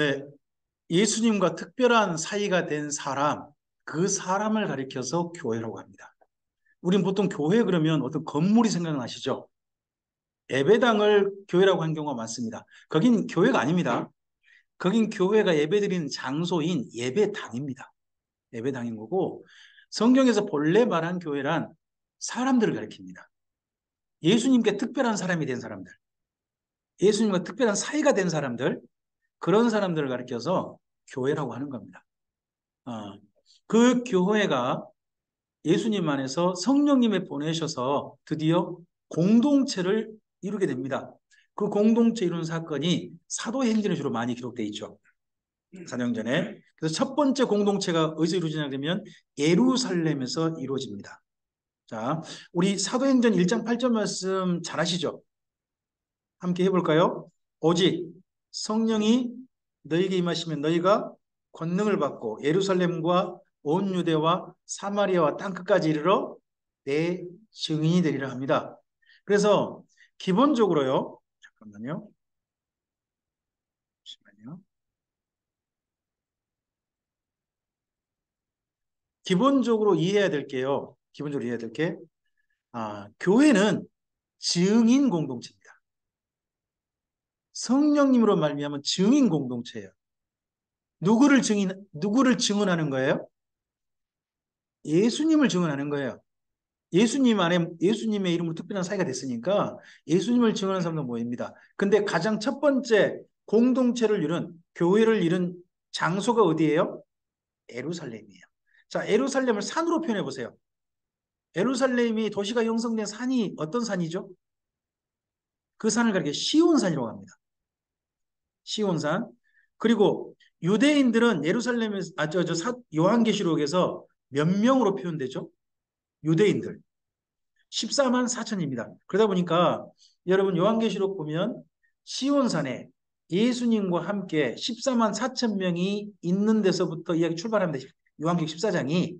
네, 예수님과 특별한 사이가 된 사람, 그 사람을 가리켜서 교회라고 합니다. 우린 보통 교회 그러면 어떤 건물이 생각나시죠? 예배당을 교회라고 하는 경우가 많습니다. 거긴 교회가 아닙니다. 거긴 교회가 예배드리는 장소인 예배당입니다. 예배당인 거고, 성경에서 본래 말한 교회란 사람들을 가리킵니다. 예수님께 특별한 사람이 된 사람들, 예수님과 특별한 사이가 된 사람들, 그런 사람들을 가리켜서 교회라고 하는 겁니다. 어, 그 교회가 예수님 안에서 성령님을 보내셔서 드디어 공동체를 이루게 됩니다. 그 공동체 이루는 사건이 사도행전에 주로 많이 기록되어 있죠. 사도행전에. 그래서 첫 번째 공동체가 어디서 이루어지냐 그러면 예루살렘에서 이루어집니다. 자, 우리 사도행전 1장 8절 말씀 잘 아시죠? 함께 해볼까요? 오직 성령이 너희에게 임하시면 너희가 권능을 받고 예루살렘과 온 유대와 사마리아와 땅끝까지 이르러 내 증인이 되리라 합니다. 그래서 기본적으로요. 잠깐만요. 잠시만요. 기본적으로 이해해야 될 게요. 기본적으로 이해해야 될 게, 교회는 증인 공동체입니다. 성령님으로 말미암은 증인 공동체예요. 누구를 증언하는 거예요? 예수님을 증언하는 거예요. 예수님 안에 예수님의 이름으로 특별한 사이가 됐으니까 예수님을 증언하는 사람도 모입니다. 근데 가장 첫 번째 공동체를 이룬 교회를 이룬 장소가 어디예요? 예루살렘이에요. 자, 예루살렘을 산으로 표현해 보세요. 예루살렘이 도시가 형성된 산이 어떤 산이죠? 그 산을 가리켜 시온산이라고 합니다. 시온산. 그리고 유대인들은 예루살렘에서 요한계시록에서 몇 명으로 표현되죠? 유대인들 14만 4천입니다. 그러다 보니까 여러분 요한계시록 보면 시온산에 예수님과 함께 14만 4천 명이 있는 데서부터 이야기 출발합니다. 요한계시록 14장이.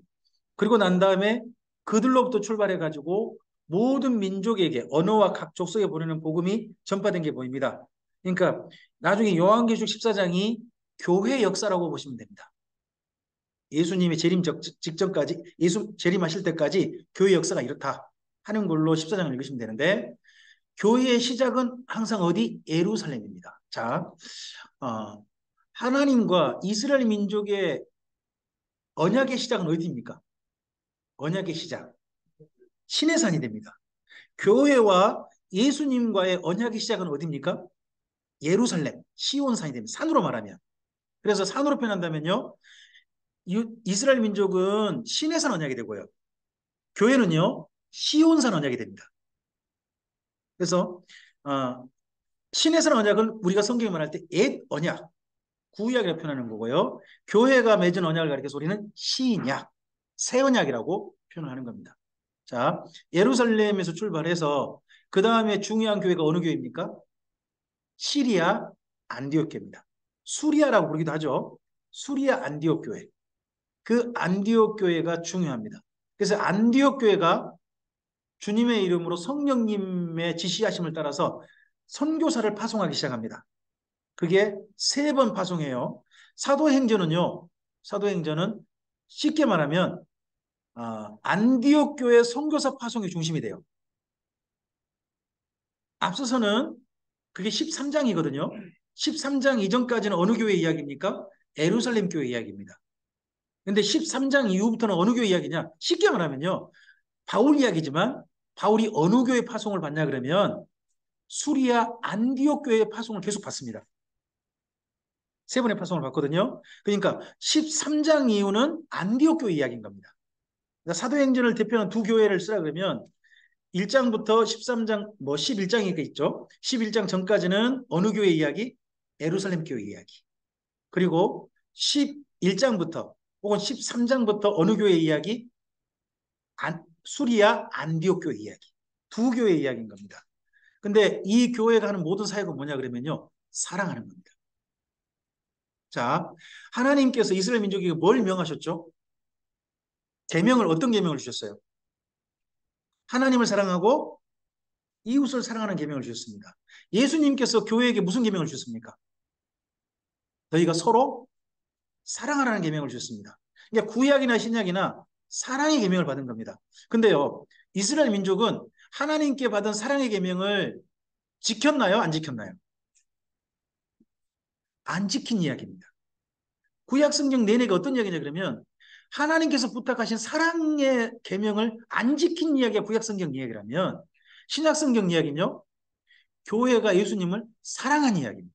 그리고 난 다음에 그들로부터 출발해 가지고 모든 민족에게 언어와 각 족속에 보내는 복음이 전파된 게 보입니다. 그러니까 나중에 요한계시록 14장이 교회 역사라고 보시면 됩니다. 예수님이 재림 직전까지, 예수 재림하실 때까지 교회 역사가 이렇다 하는 걸로 14장을 읽으시면 되는데, 교회의 시작은 항상 어디? 예루살렘입니다. 자, 어, 하나님과 이스라엘 민족의 언약의 시작은 어디입니까? 언약의 시작. 시내산이 됩니다. 교회와 예수님과의 언약의 시작은 어디입니까? 예루살렘, 시온산이 됩니다. 산으로 말하면. 그래서 산으로 표현한다면요, 이스라엘 민족은 시내산 언약이 되고요. 교회는요, 시온산 언약이 됩니다. 그래서 신에서는 언약은 우리가 성경에 말할 때 옛 언약, 구약이라고 표현하는 거고요. 교회가 맺은 언약을 가리켜서 우리는 신약, 새 언약이라고 표현하는 겁니다. 자, 예루살렘에서 출발해서 그 다음에 중요한 교회가 어느 교회입니까? 시리아 안디옥 교회입니다. 수리아라고 부르기도 하죠. 수리아 안디옥 교회. 그 안디옥 교회가 중요합니다. 그래서 안디옥 교회가 주님의 이름으로 성령님의 지시하심을 따라서 선교사를 파송하기 시작합니다. 그게 3번 파송해요. 사도행전은 쉽게 말하면 안디옥 교회 선교사 파송이 중심이 돼요. 앞서서는 그게 13장이거든요. 13장 이전까지는 어느 교회 이야기입니까? 예루살렘 교회 이야기입니다. 근데 13장 이후부터는 어느 교회 이야기냐? 쉽게 말하면요. 바울 이야기지만 바울이 어느 교회 파송을 받냐 그러면 수리아 안디옥 교회의 파송을 계속 받습니다. 3번의 파송을 받거든요. 그러니까 13장 이후는 안디옥 교회 이야기인 겁니다. 그러니까 사도행전을 대표하는 두 교회를 쓰라 그러면 1장부터 13장, 11장이 있죠. 11장 전까지는 어느 교회 이야기? 예루살렘 교회 이야기. 그리고 11장부터 혹은 13장부터 어느 교회 이야기? 수리아 안디옥 교회 이야기. 두 교회 이야기인 겁니다. 근데 이 교회가 하는 모든 사역은 뭐냐 그러면요. 사랑하는 겁니다. 자, 하나님께서 이스라엘 민족에게 뭘 명하셨죠? 계명을 어떤 계명을 주셨어요? 하나님을 사랑하고 이웃을 사랑하는 계명을 주셨습니다. 예수님께서 교회에게 무슨 계명을 주셨습니까? 너희가 서로 사랑하라는 계명을 주셨습니다. 그러니까 구약이나 신약이나 사랑의 계명을 받은 겁니다. 근데요, 이스라엘 민족은 하나님께 받은 사랑의 계명을 지켰나요? 안 지켰나요? 안 지킨 이야기입니다. 구약 성경 내내가 어떤 이야기냐 그러면 하나님께서 부탁하신 사랑의 계명을 안 지킨 이야기가 구약 성경 이야기라면 신약 성경 이야기는요. 교회가 예수님을 사랑한 이야기입니다.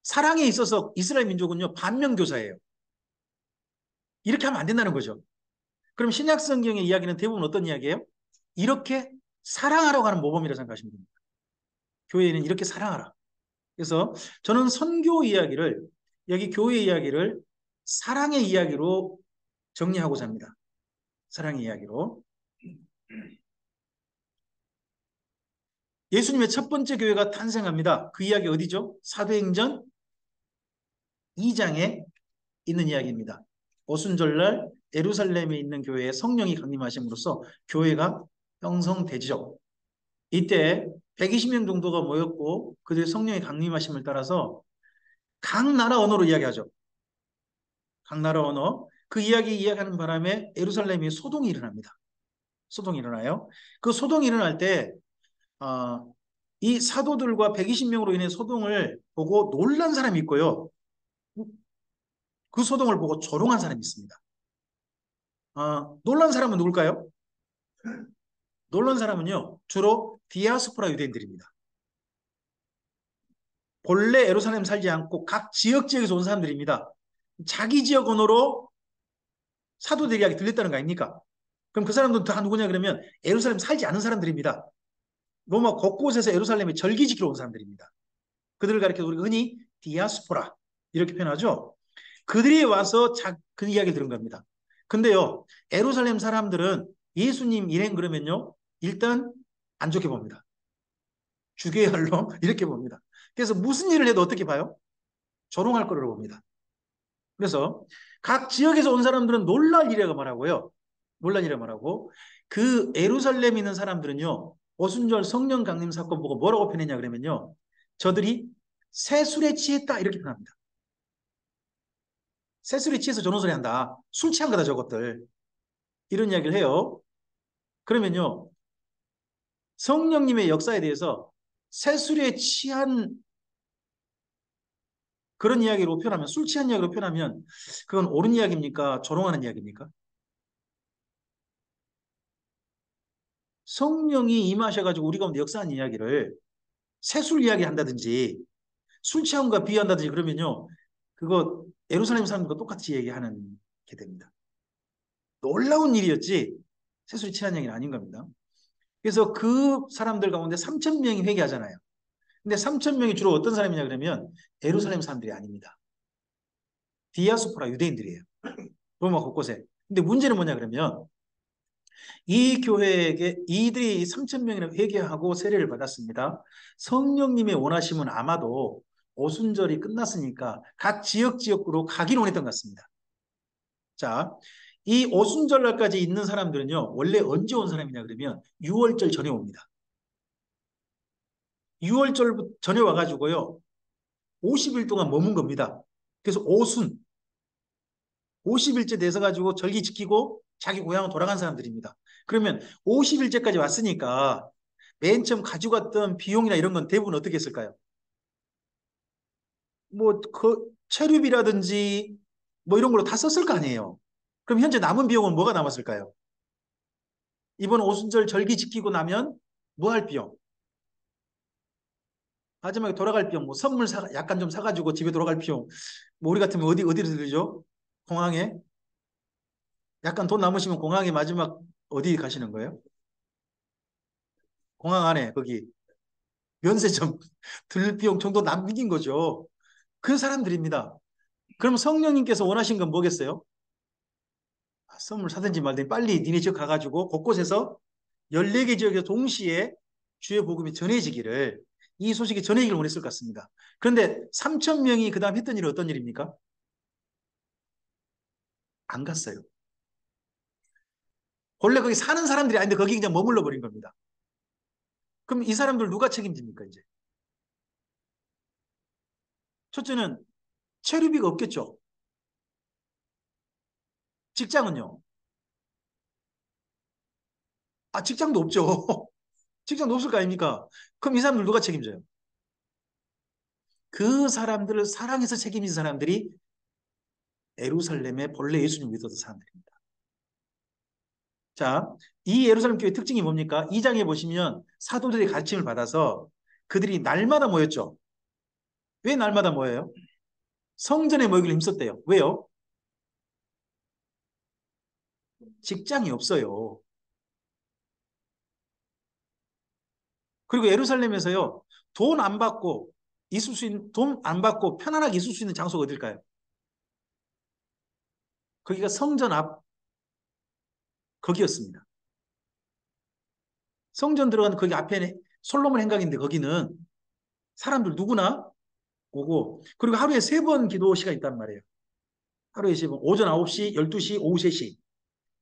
사랑에 있어서 이스라엘 민족은요. 반면교사예요. 이렇게 하면 안 된다는 거죠. 그럼 신약 성경의 이야기는 대부분 어떤 이야기예요? 이렇게 사랑하라고 하는 모범이라고 생각하시면 됩니다. 교회는 이렇게 사랑하라. 그래서 저는 선교 이야기를 여기 교회 이야기를 사랑의 이야기로 정리하고자 합니다. 사랑의 이야기로. 예수님의 첫 번째 교회가 탄생합니다. 그 이야기 어디죠? 사도행전 2장에 있는 이야기입니다. 오순절날 예루살렘에 있는 교회에 성령이 강림하심으로써 교회가 형성되죠. 이때 120명 정도가 모였고 그들의 성령의 강림하심을 따라서 각 나라 언어로 이야기하죠. 각 나라 언어. 그 이야기하는 바람에 예루살렘에 소동이 일어납니다. 소동이 일어나요. 그 소동이 일어날 때 이 사도들과 120명으로 인해 소동을 보고 놀란 사람이 있고요. 그 소동을 보고 조롱한 사람이 있습니다. 놀란 사람은 누굴까요? 놀란 사람은요. 주로 디아스포라 유대인들입니다. 본래 예루살렘 살지 않고 각 지역에서 온 사람들입니다. 자기 지역 언어로 사도들 이야기 들렸다는 거 아닙니까? 그럼 그 사람들은 다 누구냐 그러면 예루살렘 살지 않은 사람들입니다. 로마 곳곳에서 예루살렘에 절기 지키러 온 사람들입니다. 그들을 가리켜 우리가 흔히 디아스포라 이렇게 표현하죠. 그들이 와서 그 이야기를 들은 겁니다. 근데요, 예루살렘 사람들은 예수님 일행 그러면요, 일단 안 좋게 봅니다. 죽여야 할 놈 이렇게 봅니다. 그래서 무슨 일을 해도 어떻게 봐요? 조롱할 거라고 봅니다. 그래서 각 지역에서 온 사람들은 놀랄 일이라고 말하고요. 놀랄 일이라고 말하고 그 예루살렘에 있는 사람들은요. 오순절 성령 강림 사건 보고 뭐라고 표현했냐 그러면요. 저들이 새술에 취했다 이렇게 표현합니다. 새술에 취해서 전호소리 한다. 술 취한 거다 저것들. 이런 이야기를 해요. 그러면요. 성령님의 역사에 대해서 새술에 취한 그런 이야기로 표현하면 술 취한 이야기로 표현하면 그건 옳은 이야기입니까? 조롱하는 이야기입니까? 성령이 임하셔가지고 우리 가운데 역사한 이야기를 새술 이야기 한다든지 술 취함과 비유한다든지 그러면요. 그거 예루살렘 사람들과 똑같이 얘기하는 게 됩니다. 놀라운 일이었지 새술이 취한 얘기는 아닌 겁니다. 그래서 그 사람들 가운데 3천 명이 회개하잖아요. 근데 3천 명이 주로 어떤 사람이냐 그러면 예루살렘 사람들이 아닙니다. 디아스포라 유대인들이에요. 로마 곳곳에. 근데 문제는 뭐냐 그러면 이 교회에게 이들이 3천 명이나 회개하고 세례를 받았습니다. 성령님의 원하심은 아마도 오순절이 끝났으니까 각 지역으로 가기를 원했던 것 같습니다. 자, 이 오순절날까지 있는 사람들은요. 원래 언제 온 사람이냐 그러면 6월절 전에 옵니다. 6월절 전에 와가지고요. 50일 동안 머문 겁니다. 그래서 50일째 돼서 가지고 절기 지키고 자기 고향으로 돌아간 사람들입니다. 그러면 50일째까지 왔으니까 맨 처음 가지고 왔던 비용이나 이런 건 대부분 어떻게 했을까요? 뭐, 체류비라든지 뭐 이런 걸로 다 썼을 거 아니에요. 그럼 현재 남은 비용은 뭐가 남았을까요? 이번 오순절 절기 지키고 나면 뭐 할 비용? 마지막에 돌아갈 비용, 뭐 선물 약간 좀 사가지고 집에 돌아갈 비용. 뭐 우리 같으면 어디로 들죠? 공항에? 약간 돈 남으시면 공항에 마지막 어디 가시는 거예요? 공항 안에 거기 면세점 들 비용 정도 남긴 거죠. 그 사람들입니다. 그럼 성령님께서 원하신 건 뭐겠어요? 선물 사든지 말든지 빨리 니네 지역 가가지고 곳곳에서 14개 지역에서 동시에 주의 복음이 전해지기를 이 소식이 전해지기를 원했을 것 같습니다. 그런데 3천 명이 그 다음 했던 일은 어떤 일입니까? 안 갔어요. 원래 거기 사는 사람들이 아닌데 거기 그냥 머물러 버린 겁니다. 그럼 이 사람들 누가 책임집니까 이제? 첫째는 체류비가 없겠죠. 직장은요? 아, 직장도 없죠. 직장도 없을 거 아닙니까? 그럼 이 사람들 누가 책임져요? 그 사람들을 사랑해서 책임진 사람들이 예루살렘의 본래 예수님 믿었던 사람들입니다. 자, 이 예루살렘 교회 특징이 뭡니까? 2장에 보시면 사도들의 가르침을 받아서 그들이 날마다 모였죠. 왜 날마다 모여요? 성전에 모이기를 힘썼대요. 왜요? 직장이 없어요. 그리고 예루살렘에서요, 돈 안 받고 있을 수 있는, 돈 안 받고 편안하게 있을 수 있는 장소가 어딜까요? 거기가 성전 앞, 거기였습니다. 성전 들어가는 거기 앞에 솔로몬 행각인데 거기는 사람들 누구나 오고, 그리고 하루에 3번 기도 시간 있단 말이에요. 하루에 3번. 오전 9시, 12시, 오후 3시.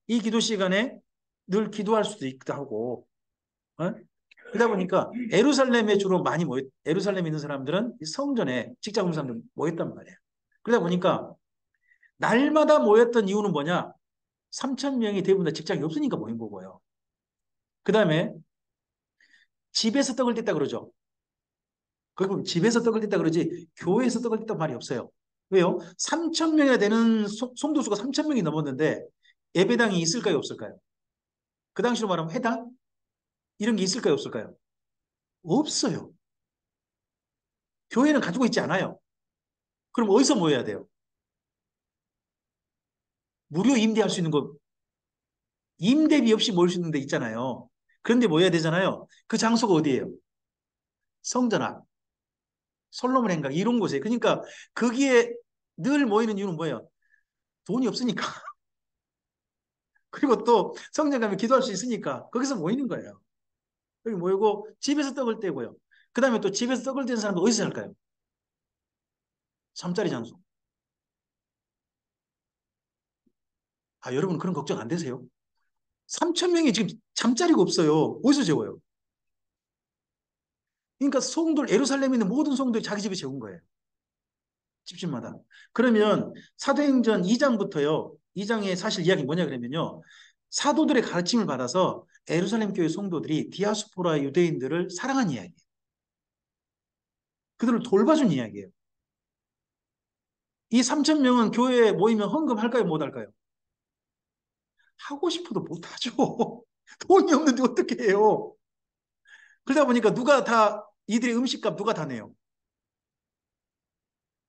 이 기도 시간에 늘 기도할 수도 있기도 하고, 어? 그러다 보니까 예루살렘에 주로 많이 예루살렘에 있는 사람들은 성전에 직장 없는 사람들 모였단 말이에요. 그러다 보니까 날마다 모였던 이유는 뭐냐? 3천 명이 대부분 다 직장이 없으니까 모인 거고요. 그 다음에 집에서 떡을 뗐다 그러죠. 그럼 집에서 떡을 뗐다 그러지 교회에서 떡을 뗐단 말이 없어요. 왜요? 3천 명이나 되는 성도수가 3천 명이 넘었는데 예배당이 있을까요? 없을까요? 그 당시로 말하면 회당? 이런 게 있을까요? 없을까요? 없어요. 교회는 가지고 있지 않아요. 그럼 어디서 모여야 돼요? 무료 임대할 수 있는 거, 임대비 없이 모일 수 있는 데 있잖아요. 그런데 모여야 되잖아요. 그 장소가 어디예요? 성전 앞, 솔로몬 행각 이런 곳에. 그러니까 거기에 늘 모이는 이유는 뭐예요? 돈이 없으니까. 그리고 또 성전 가면 기도할 수 있으니까 거기서 모이는 거예요. 여기 모이고 집에서 떡을 떼고요. 그 다음에 또 집에서 떡을 떼는 사람도 어디서 살까요? 잠자리 장소. 아, 여러분 그런 걱정 안 되세요? 3천 명이 지금 잠자리가 없어요. 어디서 재워요? 그러니까 성도를 예루살렘에 있는 모든 성도들이 자기 집에 재운 거예요. 집집마다. 그러면 사도행전 2장부터요. 2장의 사실 이야기 뭐냐 그러면요. 사도들의 가르침을 받아서 예루살렘 교회 성도들이 디아스포라 유대인들을 사랑한 이야기예요. 그들을 돌봐준 이야기예요. 이 3천 명은 교회에 모이면 헌금할까요? 못할까요? 하고 싶어도 못하죠. 돈이 없는데 어떻게 해요? 그러다 보니까 누가 다 이들의 음식값 누가 다 내요?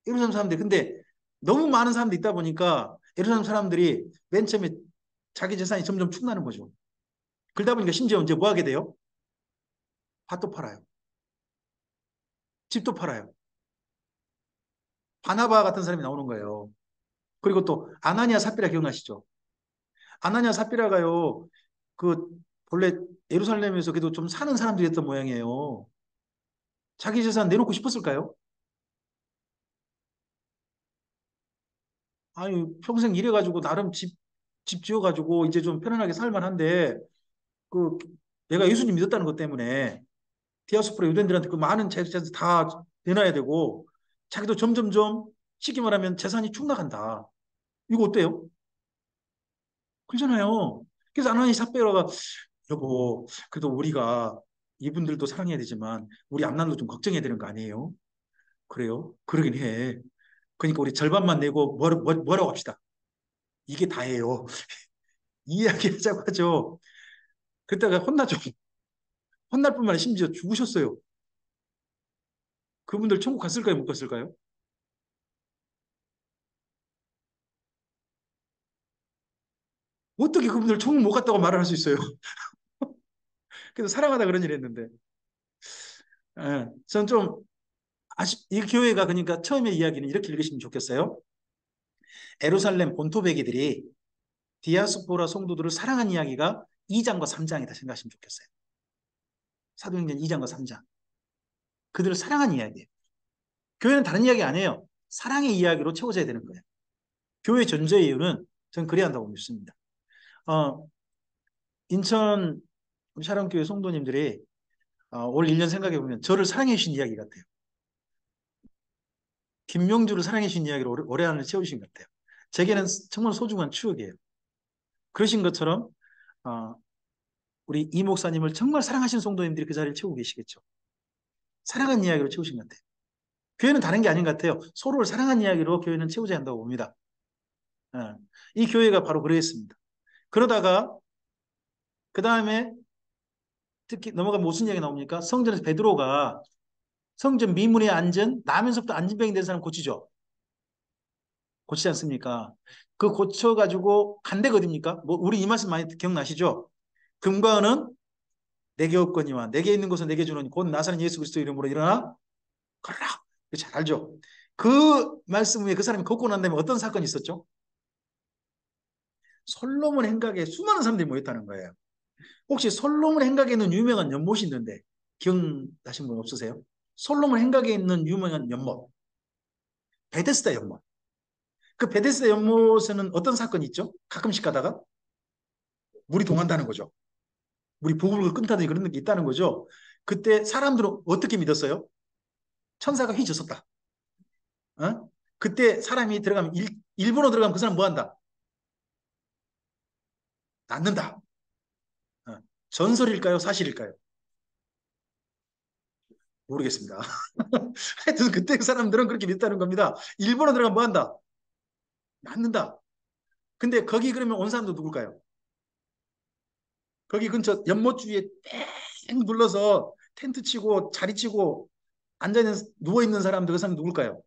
예루살렘 사람들이. 근데 너무 많은 사람들이 있다 보니까 예루살렘 사람들이 맨 처음에 자기 재산이 점점 축나는 거죠. 그러다 보니까 심지어 이제 뭐 하게 돼요? 밭도 팔아요. 집도 팔아요. 바나바 같은 사람이 나오는 거예요. 그리고 또 아나니아 삽비라 기억나시죠? 아나니아 삽비라가요. 그 본래 예루살렘에서 그래도 좀 사는 사람들이었던 모양이에요. 자기 재산 내놓고 싶었을까요? 아니 평생 일해가지고 나름 집 지어가지고 이제 좀 편안하게 살만한데 그 내가 예수님 믿었다는 것 때문에 디아스포라 유대인들한테 그 많은 재산 다 내놔야 되고 자기도 점점점 쉽게 말하면 재산이 축나간다. 이거 어때요? 그렇잖아요. 그래서 아나니 삽베라가 여보 그래도 우리가 이분들도 사랑해야 되지만 우리 앞날도 좀 걱정해야 되는 거 아니에요? 그래요? 그러긴 해. 그러니까 우리 절반만 내고 뭐라고 합시다. 이게 다예요. 이야기 하자고 하죠. 그때가 혼나죠. 혼날 뿐만 아니라 심지어 죽으셨어요. 그분들 천국 갔을까요? 못 갔을까요? 어떻게 그분들 천국 못 갔다고 말을 할 수 있어요? 그래서 사랑하다 그런 일 했는데. 예, 저는 좀 이 교회가 그러니까 처음에 이야기는 이렇게 읽으시면 좋겠어요. 에루살렘 본토베기들이 디아스포라 성도들을 사랑한 이야기가 2장과 3장이다 생각하시면 좋겠어요. 사도행전 2장과 3장. 그들을 사랑한 이야기예요. 교회는 다른 이야기 아니에요. 사랑의 이야기로 채워져야 되는 거예요. 교회 존재의 이유는 저는 그래야 한다고 믿습니다. 어, 인천 우리 샤론교회 성도님들이 올 1년 생각해 보면 저를 사랑해 주신 이야기 같아요. 김명주를 사랑해 주신 이야기로 오래 안을 채우신 것 같아요. 제게는 정말 소중한 추억이에요. 그러신 것처럼 어, 우리 이 목사님을 정말 사랑하시는 성도님들이 그 자리를 채우고 계시겠죠. 사랑한 이야기로 채우신 것 같아요. 교회는 다른 게 아닌 것 같아요. 서로를 사랑한 이야기로 교회는 채우져야 한다고 봅니다. 어, 이 교회가 바로 그러했습니다. 그러다가 그 다음에 특히 넘어가면 무슨 이야기 나옵니까? 성전에서 베드로가 성전 미문에 앉은 나면서부터 안진병이 된 사람 고치죠. 고치지 않습니까? 그 고쳐가지고 간 데가 어딥니까? 뭐 우리 이 말씀 많이 기억나시죠? 금과 은은 내게 없거니와 내게 있는 것은 내게 주노니 곧 나사렛 예수 그리스도 이름으로 일어나 걸라. 잘 알죠? 그 말씀 후에 그 사람이 걷고 난 다음에 어떤 사건이 있었죠? 솔로몬 행각에 수많은 사람들이 모였다는 거예요. 혹시 솔로몬 행각에 있는 유명한 연못이 있는데 기억나신 분 없으세요? 솔로몬 행각에 있는 유명한 연못, 베데스다 연못. 그 베데스다 연못에는 어떤 사건이 있죠? 가끔씩 가다가 물이 동한다는 거죠. 물이 부글부글 끓다든지 그런 게 있다는 거죠. 그때 사람들은 어떻게 믿었어요? 천사가 휘젓었다. 어? 그때 사람이 들어가면 일본어 들어가면 그 사람 뭐 한다? 낫는다. 어. 전설일까요? 사실일까요? 모르겠습니다. 하여튼 그때 그 사람들은 그렇게 믿었다는 겁니다. 일본어 들어가면 뭐 한다? 낫는다. 근데 거기 그러면 온 사람도 누굴까요? 거기 근처 연못 주위에 땡 둘러서 텐트 치고 자리 치고 앉아있는 누워있는 사람들 그 사람 누굴까요?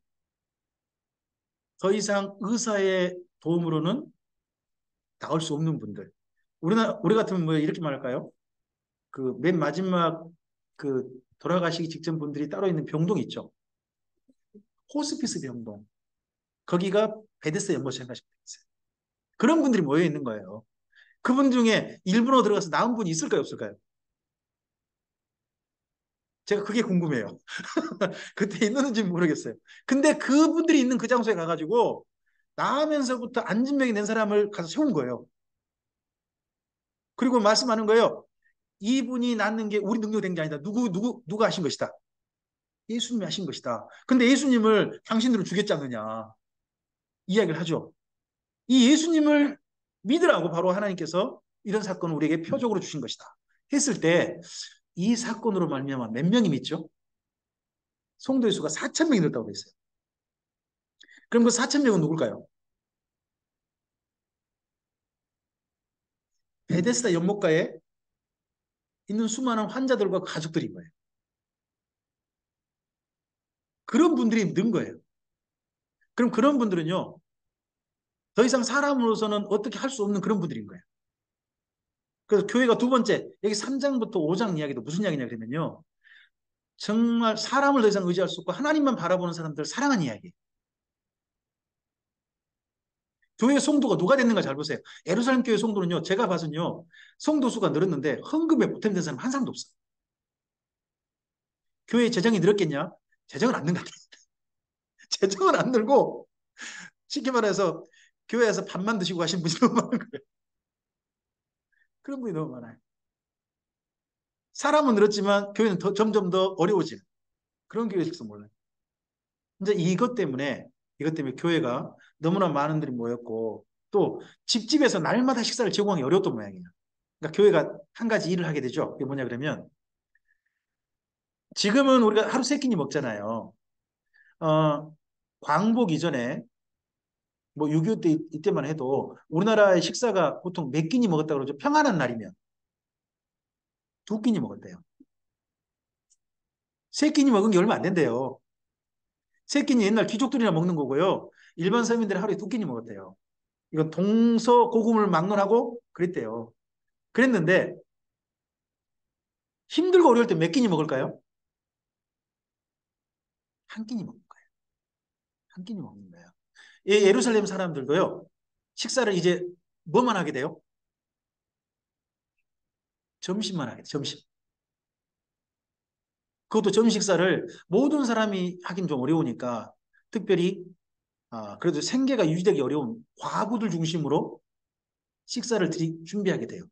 더 이상 의사의 도움으로는 나올 수 없는 분들. 우리 같으면 뭐 이렇게 말할까요? 그 맨 마지막 그 돌아가시기 직전 분들이 따로 있는 병동 있죠. 호스피스 병동. 거기가 베데스다 연못이 생각하시면 되겠어요. 그런 분들이 모여 있는 거예요. 그분 중에 일부러 들어가서 나은 분이 있을까요, 없을까요? 제가 그게 궁금해요. 그때 있는지 모르겠어요. 근데 그분들이 있는 그 장소에 가가지고 나면서부터 안진병이 된 사람을 가서 세운 거예요. 그리고 말씀하는 거예요. 이분이 낳는 게 우리 능력이 된 게 아니다. 누가 하신 것이다. 예수님이 하신 것이다. 근데 예수님을 당신들은 죽였지 않느냐. 이야기를 하죠. 이 예수님을 믿으라고 바로 하나님께서 이런 사건을 우리에게 표적으로 주신 것이다. 했을 때 이 사건으로 말미암아 몇 명이 믿죠? 성도의 수가 4천 명이 늘었다고 했어요. 그럼 그 4천 명은 누굴까요? 베데스다 연못가에 있는 수많은 환자들과 가족들인 거예요. 그런 분들이 는 거예요. 그럼 그런 분들은요, 더 이상 사람으로서는 어떻게 할 수 없는 그런 분들인 거예요. 그래서 교회가 두 번째, 여기 3장부터 5장 이야기도 무슨 이야기냐 그러면요. 정말 사람을 더 이상 의지할 수 없고 하나님만 바라보는 사람들 사랑하는 이야기. 교회 성도가 누가 됐는가 잘 보세요. 예루살렘 교회 성도는요, 제가 봐서는요, 성도 수가 늘었는데 헌금에 보탬된 사람 한 사람도 없어요. 교회 재정이 늘었겠냐? 재정은 안 는다. 재정은 안 늘고 쉽게 말해서 교회에서 밥만 드시고 가신 분이 너무 많은 거예요. 그런 분이 너무 많아요. 사람은 늘었지만 교회는 점점 더 어려워지는 그런 교회 식성 몰라요. 이제 이것 때문에 교회가 너무나 많은 분들이 모였고 또 집집에서 날마다 식사를 제공하기 어려웠던 모양이에요. 그러니까 교회가 한 가지 일을 하게 되죠. 그게 뭐냐 그러면 지금은 우리가 하루 세 끼니 먹잖아요. 어, 광복 이전에 뭐 6.25 때 이때만 해도 우리나라의 식사가 보통 몇 끼니 먹었다 그러죠. 평안한 날이면 두 끼니 먹었대요. 세 끼니 먹은 게 얼마 안 된대요. 세 끼니 옛날 귀족들이나 먹는 거고요. 일반 서민들이 하루에 두 끼니 먹었대요. 이건 동서고금을 막론하고 그랬대요. 그랬는데 힘들고 어려울 때 몇 끼니 먹을까요? 한 끼니 먹는 거예요. 한 끼니 먹는 거예요. 예루살렘 사람들도요. 식사를 이제 뭐만 하게 돼요? 점심만 하게 돼요. 점심. 그것도 점심 식사를 모든 사람이 하긴 좀 어려우니까 특별히 그래도 생계가 유지되기 어려운 과부들 중심으로 식사를 준비하게 돼요.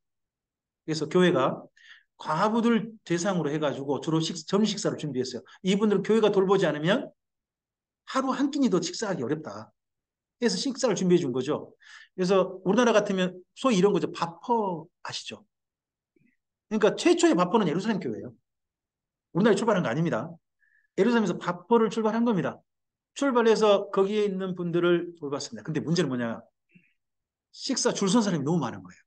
그래서 교회가 과부들 대상으로 해가지고 주로 점심 식사를 준비했어요. 이분들 교회가 돌보지 않으면 하루 한 끼니 더 식사하기 어렵다. 그래서 식사를 준비해 준 거죠. 그래서 우리나라 같으면 소위 이런 거죠. 바퍼 아시죠? 그러니까 최초의 바퍼는 예루살렘 교회예요. 우리나라에 출발한 거 아닙니다. 예루살렘에서 바퍼를 출발한 겁니다. 출발해서 거기에 있는 분들을 돌봤습니다. 근데 문제는 뭐냐? 식사 줄 선 사람이 너무 많은 거예요.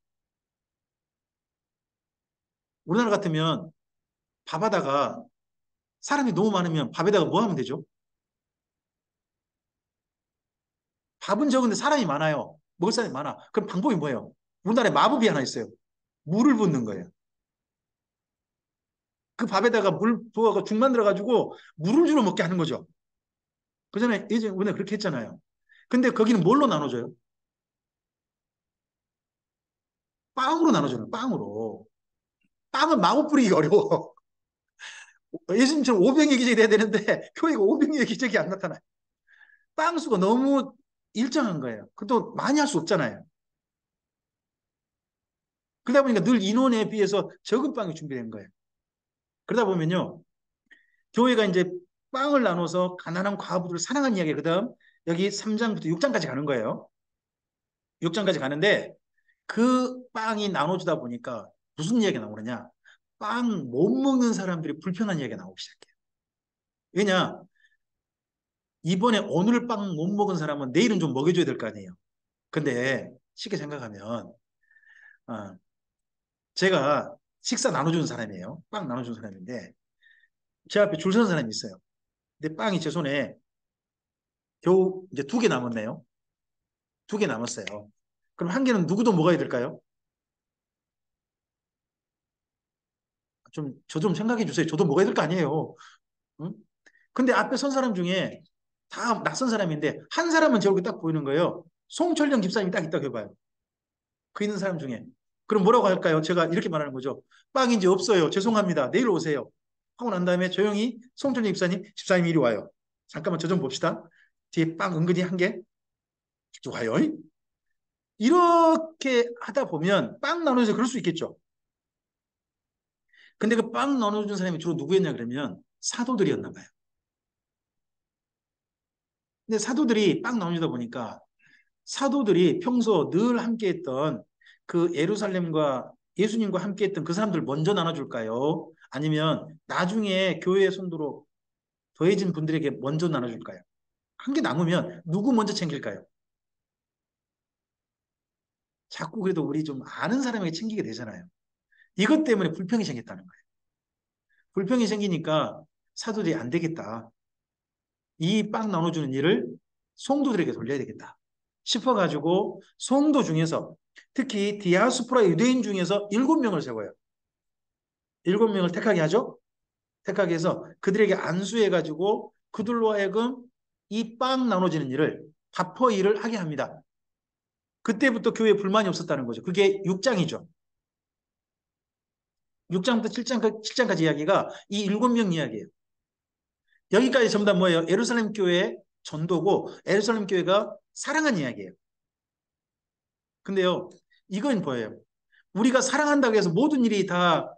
우리나라 같으면 밥하다가 사람이 너무 많으면 밥에다가 뭐 하면 되죠? 밥은 적은데 사람이 많아요. 먹을 사람이 많아. 그럼 방법이 뭐예요? 우리나라에 마법이 하나 있어요. 물을 붓는 거예요. 그 밥에다가 물 부어서 죽 만들어가지고 물을 주로 먹게 하는 거죠. 그 전에 예전에 우리가 그렇게 했잖아요. 근데 거기는 뭘로 나눠줘요? 빵으로 나눠줘요. 빵으로. 빵은 마법 부리기 어려워. 예수님처럼 500의 기적이 돼야 되는데 교회가 500의 기적이 안 나타나요. 빵 수가 너무 일정한 거예요. 그것도 많이 할 수 없잖아요. 그러다 보니까 늘 인원에 비해서 적은 빵이 준비된 거예요. 그러다 보면요. 교회가 이제 빵을 나눠서 가난한 과부들을 사랑하는 이야기, 그 다음 여기 3장부터 6장까지 가는 거예요. 6장까지 가는데 그 빵이 나눠주다 보니까 무슨 이야기가 나오느냐. 빵 못 먹는 사람들이 불편한 이야기가 나오기 시작해요. 왜냐? 이번에 오늘 빵 못 먹은 사람은 내일은 좀 먹여줘야 될 거 아니에요. 근데 쉽게 생각하면 어, 제가 식사 나눠주는 사람이에요. 빵 나눠주는 사람인데 제 앞에 줄 서는 사람이 있어요. 근데 빵이 제 손에 겨우 이제 2개 남았네요. 2개 남았어요. 그럼 한 개는 누구도 먹어야 될까요? 저 좀 생각해 주세요. 저도 먹어야 될 거 아니에요. 응? 근데 앞에 선 사람 중에 다 낯선 사람인데 한 사람은 제 얼굴 딱 보이는 거예요. 송철령 집사님이 딱 있다고 해봐요. 그 있는 사람 중에. 그럼 뭐라고 할까요? 제가 이렇게 말하는 거죠. 빵인지 없어요. 죄송합니다. 내일 오세요. 하고 난 다음에 조용히 송철령 집사님, 집사님 이리 와요. 잠깐만 저 좀 봅시다. 뒤에 빵 은근히 한 개. 좋아요. 이렇게 하다 보면 빵 나눠서 그럴 수 있겠죠. 근데 그 빵 나눠준 사람이 주로 누구였냐 그러면 사도들이었나 봐요. 근데 사도들이 빵 나눠주다 보니까 사도들이 평소 늘 함께했던 그 예루살렘과 예수님과 함께했던 그 사람들 먼저 나눠줄까요? 아니면 나중에 교회의 손도로 더해진 분들에게 먼저 나눠줄까요? 한 개 남으면 누구 먼저 챙길까요? 자꾸 그래도 우리 좀 아는 사람에게 챙기게 되잖아요. 이것 때문에 불평이 생겼다는 거예요. 불평이 생기니까 사도들이 안 되겠다. 이 빵 나눠주는 일을 성도들에게 돌려야 되겠다 싶어가지고 성도 중에서 특히 디아스포라 유대인 중에서 7명을 세워요. 7명을 택하게 하죠. 택하게 해서 그들에게 안수해가지고 그들로 하여금 이 빵 나눠지는 일을 바퍼 일을 하게 합니다. 그때부터 교회에 불만이 없었다는 거죠. 그게 6장이죠. 6장부터 7장까지 이야기가 이 7명 이야기예요. 여기까지 전부 다 뭐예요? 예루살렘 교회의 전도고 예루살렘 교회가 사랑한 이야기예요. 근데요, 이건 뭐예요? 우리가 사랑한다고 해서 모든 일이 다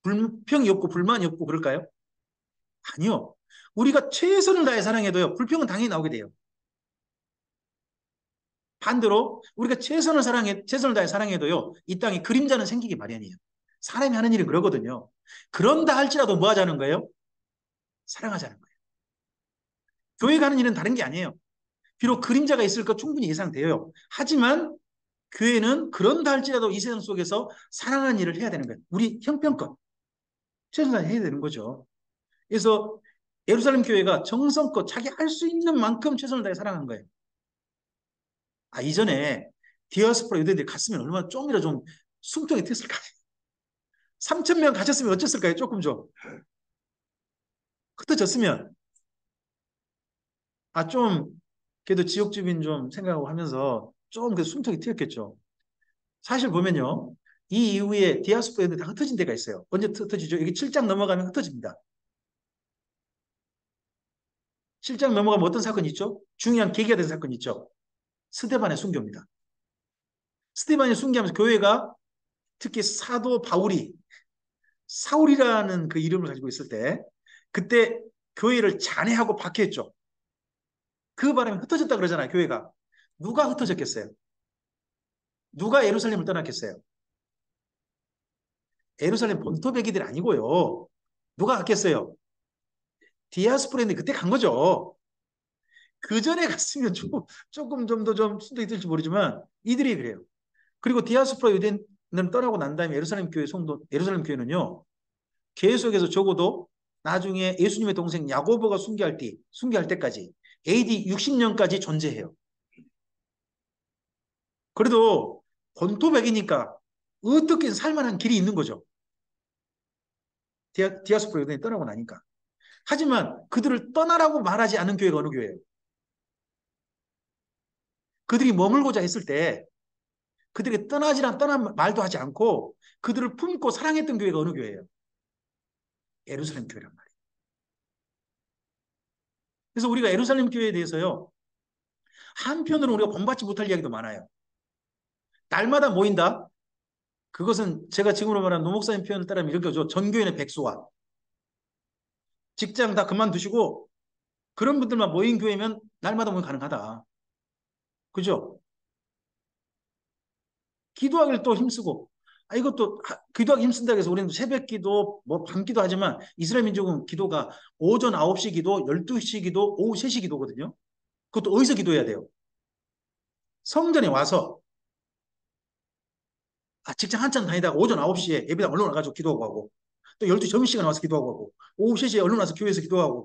불평이 없고 불만이 없고 그럴까요? 아니요. 우리가 최선을 다해 사랑해도요, 불평은 당연히 나오게 돼요. 반대로 우리가 최선을 다해 사랑해도요, 이 땅에 그림자는 생기기 마련이에요. 사람이 하는 일은 그러거든요. 그런다 할지라도 뭐 하자는 거예요? 사랑하자는 거예요. 교회 가는 일은 다른 게 아니에요. 비록 그림자가 있을 거 충분히 예상돼요. 하지만 교회는 그런다 할지라도 이 세상 속에서 사랑하는 일을 해야 되는 거예요. 우리 형편껏 최선을 다해 해야 되는 거죠. 그래서 예루살렘 교회가 정성껏 자기 할 수 있는 만큼 최선을 다해 사랑한 거예요. 아, 이전에 디아스포라 유대인들이 갔으면 얼마나 좀이라 좀 숨통이 트였을까. 3천 명 가셨으면 어땠을까요? 조금 좀. 흩어졌으면 아, 좀 그래도 지역 주민 좀 생각하고 하면서 좀 그 숨통이 트였겠죠. 사실 보면요. 이 이후에 디아스포라 유대인들이 다 흩어진 데가 있어요. 언제 흩어지죠? 이게 7장 넘어가면 흩어집니다. 7장 넘어가면 어떤 사건이 있죠? 중요한 계기가 된 사건이 있죠. 스데반의 순교입니다. 스데반이 순교하면서 교회가 특히 사도 바울이 사울이라는 그 이름을 가지고 있을 때 그때 교회를 잔해하고 박해했죠. 그 바람에 흩어졌다 그러잖아요, 교회가. 누가 흩어졌겠어요? 누가 예루살렘을 떠났겠어요? 예루살렘 본토 백이들이 아니고요. 누가 갔겠어요? 디아스포라인데 그때 간 거죠. 그 전에 갔으면 조금 좀 더 좀 수도 있을지 모르지만 이들이 그래요. 그리고 디아스포라 유대인을 떠나고 난 다음에 예루살렘 교회 성도, 예루살렘 교회는요, 계속해서 적어도 나중에 예수님의 동생 야고보가 순교할 때까지 AD 60년까지 존재해요. 그래도 본토백이니까 어떻게 살만한 길이 있는 거죠. 디아스포라 유대인이 떠나고 나니까. 하지만 그들을 떠나라고 말하지 않은 교회가 어느 교회예요? 그들이 머물고자 했을 때 그들이 떠난 말도 하지 않고 그들을 품고 사랑했던 교회가 어느 교회예요? 예루살렘 교회란 말이에요. 그래서 우리가 예루살렘 교회에 대해서요, 한편으로 우리가 본받지 못할 이야기도 많아요. 날마다 모인다? 그것은 제가 지금으로 말하는 노 목사님 표현을 따르면 이렇게 하죠. 전교인의 백수와 직장 다 그만두시고 그런 분들만 모인 교회면 날마다 모임 가능하다. 그죠? 기도하기를 또 힘쓰고, 이것도 기도하기 힘쓴다고 해서 우리는 새벽 기도, 뭐 밤 기도 하지만 이스라엘 민족은 기도가 오전 9시 기도, 12시 기도, 오후 3시 기도거든요. 그것도 어디서 기도해야 돼요? 성전에 와서, 직장 한참 다니다가 오전 9시에 예배당 얼른 와가지고 기도하고 하고, 또 12시 점심시간에 와서 기도하고 하고, 오후 3시에 얼른 와서 교회에서 기도하고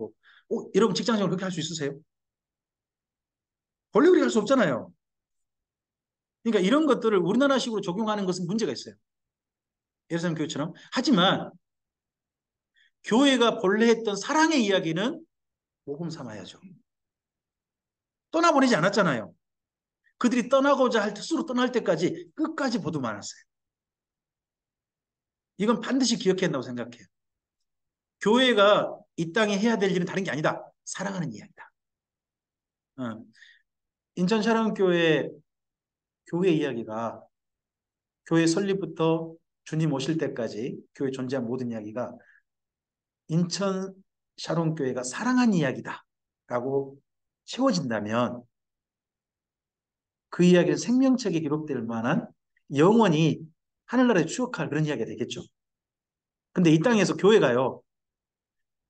하고, 여러분 직장생활 그렇게 할 수 있으세요? 원래 그렇게 할 수 없잖아요. 그러니까 이런 것들을 우리나라식으로 적용하는 것은 문제가 있어요. 예루살렘 교회처럼. 하지만 교회가 본래 했던 사랑의 이야기는 모범 삼아야죠. 떠나보내지 않았잖아요. 그들이 떠나고자 할 스스로 떠날 때까지 끝까지 보도 많았어요. 이건 반드시 기억해야 한다고 생각해요. 교회가 이 땅에 해야 될 일은 다른 게 아니다. 사랑하는 이야기다. 어. 인천 샤론교회 교회 이야기가 교회 설립부터 주님 오실 때까지 교회 존재한 모든 이야기가 인천 샤론교회가 사랑한 이야기다라고 채워진다면 그 이야기는 생명책에 기록될 만한 영원히 하늘나라에 추억할 그런 이야기가 되겠죠. 근데 이 땅에서 교회가요,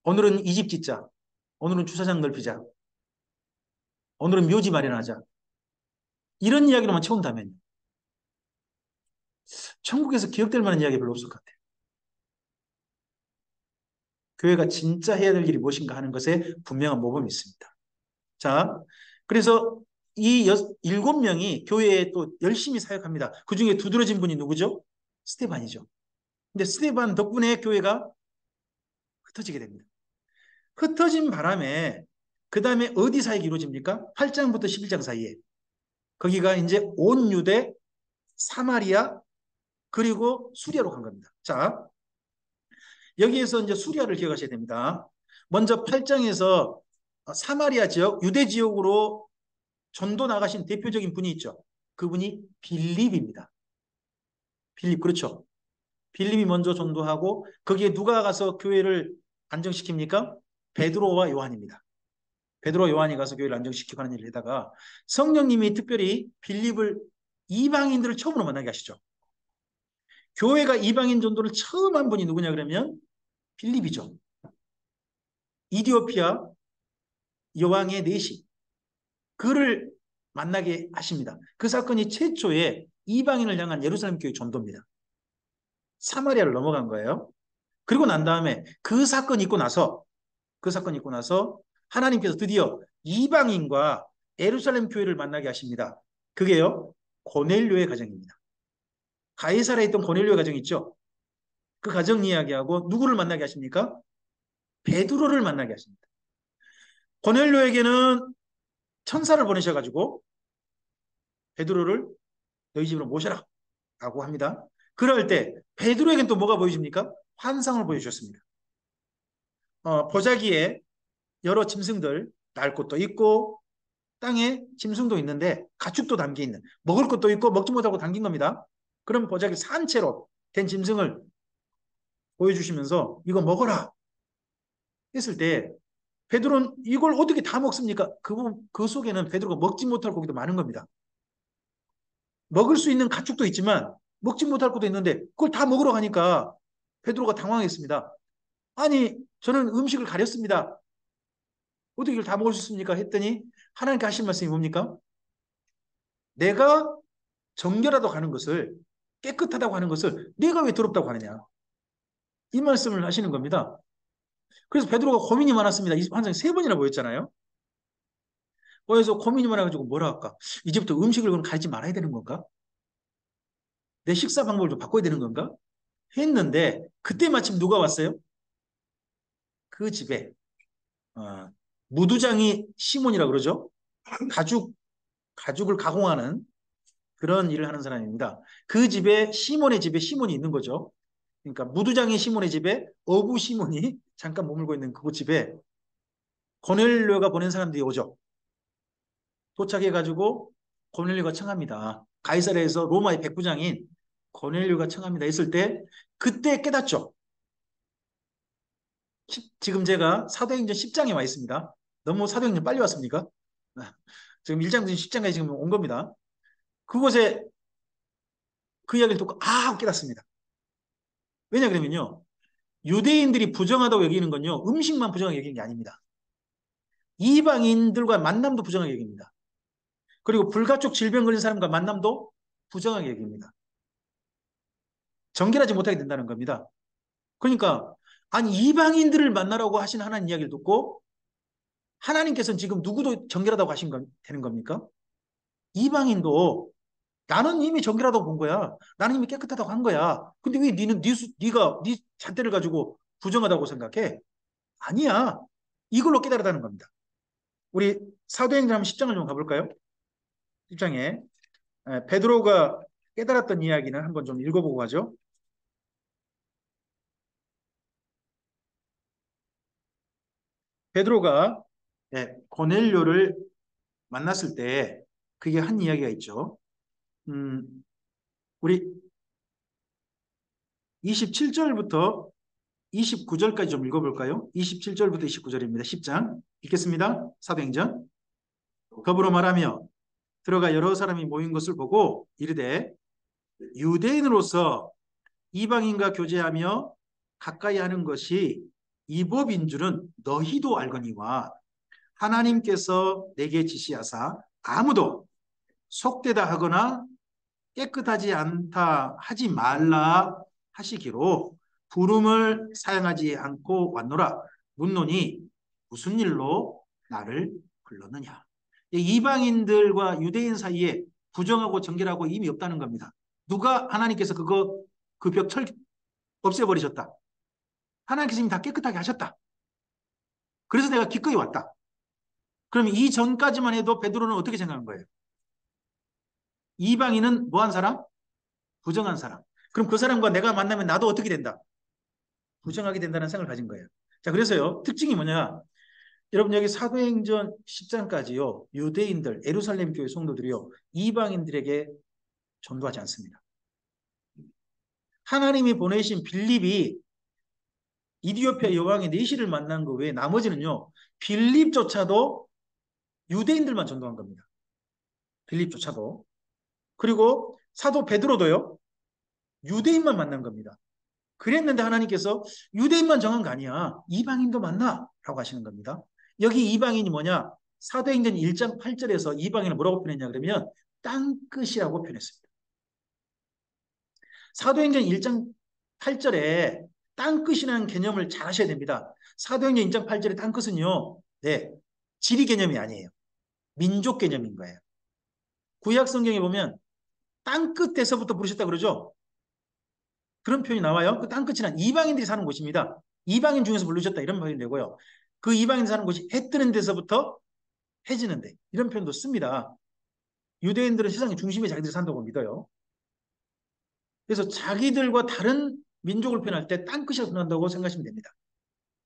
오늘은 이 집 짓자, 오늘은 주차장 넓히자, 오늘은 묘지 마련하자, 이런 이야기로만 채운다면 천국에서 기억될 만한 이야기 별로 없을 것 같아요. 교회가 진짜 해야 될 일이 무엇인가 하는 것에 분명한 모범이 있습니다. 자, 그래서 이 7명이 교회에 또 열심히 사역합니다. 그 중에 두드러진 분이 누구죠? 스테반이죠. 근데 스테반 덕분에 교회가 흩어지게 됩니다. 흩어진 바람에 그 다음에 어디 사역이 이루어집니까? 8장부터 11장 사이에. 거기가 이제 온 유대, 사마리아, 그리고 수리아로 간 겁니다. 자, 여기에서 이제 수리아를 기억하셔야 됩니다. 먼저 8장에서 사마리아 지역, 유대 지역으로 전도 나가신 대표적인 분이 있죠. 그분이 빌립입니다. 빌립, 그렇죠. 빌립이 먼저 전도하고 거기에 누가 가서 교회를 안정시킵니까? 베드로와 요한입니다. 베드로 요한이 가서 교회를 안정시키고 하는 일을 하다가 성령님이 특별히 빌립을 이방인들을 처음으로 만나게 하시죠. 교회가 이방인 전도를 처음 한 분이 누구냐 그러면 빌립이죠. 이디오피아 여왕의 내시 그를 만나게 하십니다. 그 사건이 최초의 이방인을 향한 예루살렘 교회 전도입니다. 사마리아를 넘어간 거예요. 그리고 난 다음에 그 사건이 있고 나서 하나님께서 드디어 이방인과 예루살렘 교회를 만나게 하십니다. 그게요, 고넬료의 가정입니다. 가이사라에 있던 고넬료의 가정 있죠? 그 가정 이야기하고 누구를 만나게 하십니까? 베드로를 만나게 하십니다. 고넬료에게는 천사를 보내셔가지고 베드로를 너희 집으로 모셔라 라고 합니다. 그럴 때 베드로에게는 또 뭐가 보여집니까? 환상을 보여주셨습니다. 보자기에 여러 짐승들, 날 것도 있고 땅에 짐승도 있는데 가축도 담겨 있는, 먹을 것도 있고 먹지 못하고 담긴 겁니다. 그럼 보자기 산채로 된 짐승을 보여주시면서 이거 먹어라 했을 때 베드로는 이걸 어떻게 다 먹습니까? 그 속에는 베드로가 먹지 못할 고기도 많은 겁니다. 먹을 수 있는 가축도 있지만 먹지 못할 것도 있는데 그걸 다 먹으러 가니까 베드로가 당황했습니다. 아니, 저는 음식을 가렸습니다. 어떻게 이걸 다 먹을 수 있습니까? 했더니 하나님께 하신 말씀이 뭡니까? 내가 정결하다고 하는 것을, 깨끗하다고 하는 것을 네가 왜 더럽다고 하느냐? 이 말씀을 하시는 겁니다. 그래서 베드로가 고민이 많았습니다. 이 환상이 세 번이나 보였잖아요. 그래서 고민이 많아가지고 뭐라 할까? 이제부터 음식을 그럼 가리지 말아야 되는 건가? 내 식사 방법을 좀 바꿔야 되는 건가? 했는데 그때 마침 누가 왔어요? 그 집에 어, 무두장이 시몬이라 그러죠. 가죽을 가공하는 그런 일을 하는 사람입니다. 그 집에 시몬의 집에 시몬이 있는 거죠. 그러니까 무두장의 시몬의 집에 어부 시몬이 잠깐 머물고 있는 그 집에 고넬료가 보낸 사람들이 오죠. 도착해가지고 고넬료가 청합니다. 가이사랴에서 로마의 백부장인 고넬료가 청합니다. 했을 때 그때 깨닫죠. 지금 제가 사도행전 10장에 와 있습니다. 너무 사도행전 빨리 왔습니까? 지금 1장부터 10장까지 지금 온 겁니다. 그곳에 그 이야기를 듣고 하고 깨닫습니다. 왜냐 그러면요. 유대인들이 부정하다고 여기는 건요. 음식만 부정하게 여기는 게 아닙니다. 이방인들과 만남도 부정하게 여깁니다. 그리고 불가촉 질병 걸린 사람과 만남도 부정하게 여깁니다. 정결하지 못하게 된다는 겁니다. 그러니까 아니 이방인들을 만나라고 하신 하나님 이야기를 듣고 하나님께서는 지금 누구도 정결하다고 하신 되는 겁니까? 이방인도 나는 이미 정결하다고 본 거야. 나는 이미 깨끗하다고 한 거야. 근데 왜 네가 네 잣대를 가지고 부정하다고 생각해? 아니야. 이걸로 깨달았다는 겁니다. 우리 사도행전 10장을 좀 가볼까요? 10장에 베드로가 깨달았던 이야기는 한번 좀 읽어보고 가죠. 베드로가 고넬료를 만났을 때 그게 한 이야기가 있죠. 우리 27절부터 29절까지 좀 읽어볼까요? 27절부터 29절입니다. 10장 읽겠습니다. 사도행전. 더불어 말하며 들어가 여러 사람이 모인 것을 보고 이르되 유대인으로서 이방인과 교제하며 가까이 하는 것이 이 법인 줄은 너희도 알거니와 하나님께서 내게 지시하사 아무도 속되다 하거나 깨끗하지 않다 하지 말라 하시기로 부름을 사용하지 않고 왔노라. 묻노니 무슨 일로 나를 불렀느냐. 이방인들과 유대인 사이에 부정하고 정결하고 이미 없다는 겁니다. 누가 하나님께서 그 벽 없애버리셨다. 하나님께서 이미 다 깨끗하게 하셨다. 그래서 내가 기꺼이 왔다. 그럼 이 전까지만 해도 베드로는 어떻게 생각한 거예요? 이방인은 뭐한 사람? 부정한 사람. 그럼 그 사람과 내가 만나면 나도 어떻게 된다? 부정하게 된다는 생각을 가진 거예요. 자, 그래서요. 특징이 뭐냐? 여러분 여기 사도행전 10장까지요. 유대인들, 예루살렘 교회 성도들이요. 이방인들에게 전도하지 않습니다. 하나님이 보내신 빌립이 이디오피아 여왕의 내시를 만난 거 외에 나머지는요. 빌립조차도 유대인들만 전도한 겁니다. 빌립조차도. 그리고 사도 베드로도요. 유대인만 만난 겁니다. 그랬는데 하나님께서 유대인만 정한 거 아니야. 이방인도 만나 라고 하시는 겁니다. 여기 이방인이 뭐냐? 사도행전 1장 8절에서 이방인을 뭐라고 표현했냐 그러면 땅끝이라고 표현했습니다. 사도행전 1장 8절에 땅끝이라는 개념을 잘 하셔야 됩니다. 사도행전 1장 8절의 땅끝은요. 네, 지리 개념이 아니에요. 민족 개념인 거예요. 구약 성경에 보면 땅끝에서부터 부르셨다 그러죠. 그런 표현이 나와요. 그 땅끝이란 이방인들이 사는 곳입니다. 이방인 중에서 부르셨다 이런 표현이 되고요. 그 이방인 사는 곳이 해 뜨는 데서부터 해 지는 데 이런 표현도 씁니다. 유대인들은 세상의 중심에 자기들이 산다고 믿어요. 그래서 자기들과 다른 민족을 표현할 때 땅끝이라고 표현한다고 생각하시면 됩니다.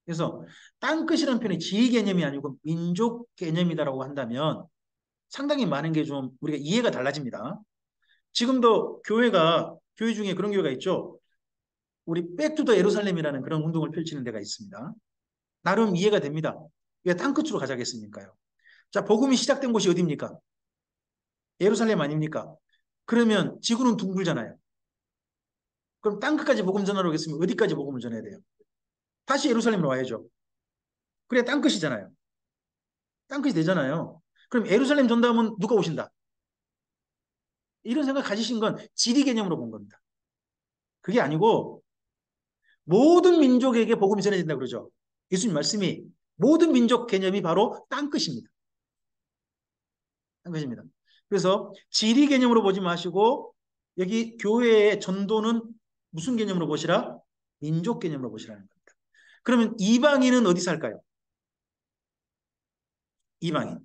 그래서 땅끝이라는 표현이 지위 개념이 아니고 민족 개념이다라고 한다면 상당히 많은 게 좀 우리가 이해가 달라집니다. 지금도 교회 중에 그런 교회가 있죠. 우리 백투더 예루살렘이라는 그런 운동을 펼치는 데가 있습니다. 나름 이해가 됩니다. 왜 땅끝으로 가자겠습니까요? 자, 복음이 시작된 곳이 어디입니까? 예루살렘 아닙니까? 그러면 지구는 둥글잖아요. 그럼 땅끝까지 복음 전하러 오겠으면 어디까지 복음을 전해야 돼요? 다시 예루살렘으로 와야죠. 그래 땅끝이잖아요. 땅끝이 되잖아요. 그럼 예루살렘 전도하면 누가 오신다? 이런 생각 가지신 건 지리 개념으로 본 겁니다. 그게 아니고 모든 민족에게 복음이 전해진다 그러죠. 예수님 말씀이 모든 민족 개념이 바로 땅끝입니다. 땅끝입니다. 그래서 지리 개념으로 보지 마시고 여기 교회의 전도는 무슨 개념으로 보시라? 민족 개념으로 보시라는 겁니다. 그러면 이방인은 어디 살까요? 이방인.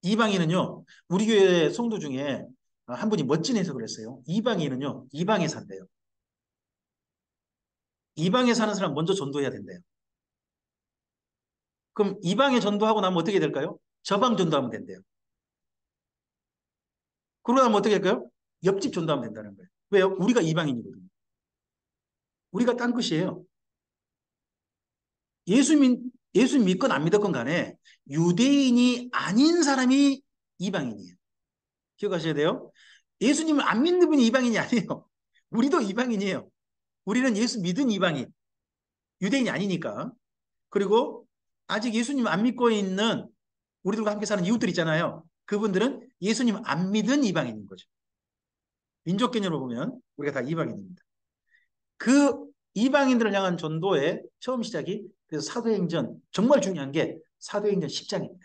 이방인은요, 우리 교회 성도 중에 한 분이 멋진 해석을 했어요. 이방인은요, 이방에 산대요. 이방에 사는 사람 먼저 전도해야 된대요. 그럼 이방에 전도하고 나면 어떻게 될까요? 저방 전도하면 된대요. 그러고 나면 어떻게 될까요? 옆집 전도하면 된다는 거예요. 왜요? 우리가 이방인이거든요. 우리가 땅끝이에요. 예수 믿건 안 믿었건 간에 유대인이 아닌 사람이 이방인이에요. 기억하셔야 돼요. 예수님을 안 믿는 분이 이방인이 아니에요. 우리도 이방인이에요. 우리는 예수 믿은 이방인, 유대인이 아니니까. 그리고 아직 예수님 안 믿고 있는 우리들과 함께 사는 이웃들 있잖아요. 그분들은 예수님 안 믿은 이방인인 거죠. 민족 개념으로 보면 우리가 다 이방인입니다. 그 이방인들을 향한 전도의 처음 시작이 그래서 사도행전 정말 중요한 게 사도행전 10장입니다.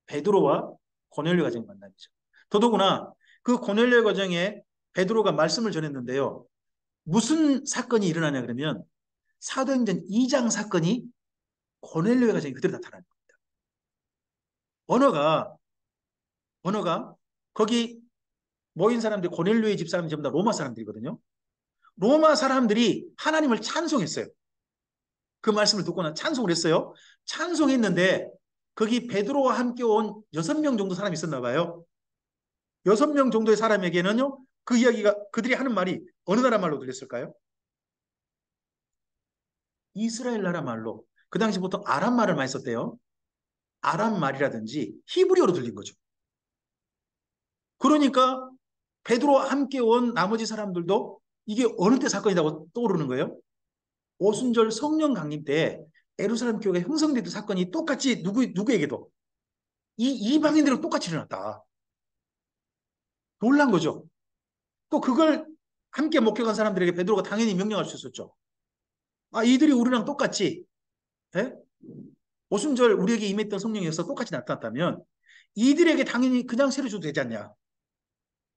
베드로와 고넬료 가정의 만남이죠. 더더구나 그 고넬료 가정에 베드로가 말씀을 전했는데요. 무슨 사건이 일어나냐 그러면 사도행전 2장 사건이 고넬료 가정에 그대로 나타나는 겁니다. 언어가 언어가 거기 모인 사람들이 고넬료의 집 사람이 전부 다 로마 사람들이거든요. 로마 사람들이 하나님을 찬송했어요. 그 말씀을 듣고는 찬송을 했어요. 찬송했는데 거기 베드로와 함께 온 6명 정도 사람이 있었나 봐요. 6명 정도의 사람에게는요. 그 이야기가 그들이 하는 말이 어느 나라 말로 들렸을까요? 이스라엘 나라 말로. 그 당시 보통 아람 말을 많이 썼대요. 아람 말이라든지 히브리어로 들린 거죠. 그러니까 베드로와 함께 온 나머지 사람들도 이게 어느 때 사건이라고 떠오르는 거예요? 오순절 성령 강림 때 예루살렘 교회가 형성되던 사건이 똑같이 누구에게도 이 이방인들은 똑같이 일어났다. 놀란 거죠. 또 그걸 함께 목격한 사람들에게 베드로가 당연히 명령할 수 있었죠. 아, 이들이 우리랑 똑같이 예? 오순절 우리에게 임했던 성령의 역사 똑같이 나타났다면 이들에게 당연히 그냥 세례 줘도 되지 않냐.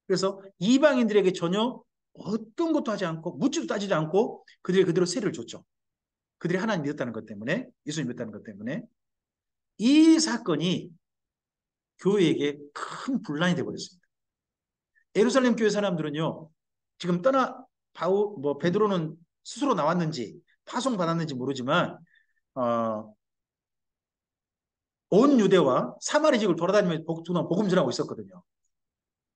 그래서 이방인들에게 전혀 어떤 것도 하지 않고 묻지도 따지지 않고 그들이 그대로 세례를 줬죠. 그들이 하나님 믿었다는 것 때문에 예수님 믿었다는 것 때문에 이 사건이 교회에게 큰 분란이 되어버렸습니다. 예루살렘 교회 사람들은요. 지금 베드로는 스스로 나왔는지 파송 받았는지 모르지만 어, 온 유대와 사마리 지역을 돌아다니면서 복음 전하고 있었거든요.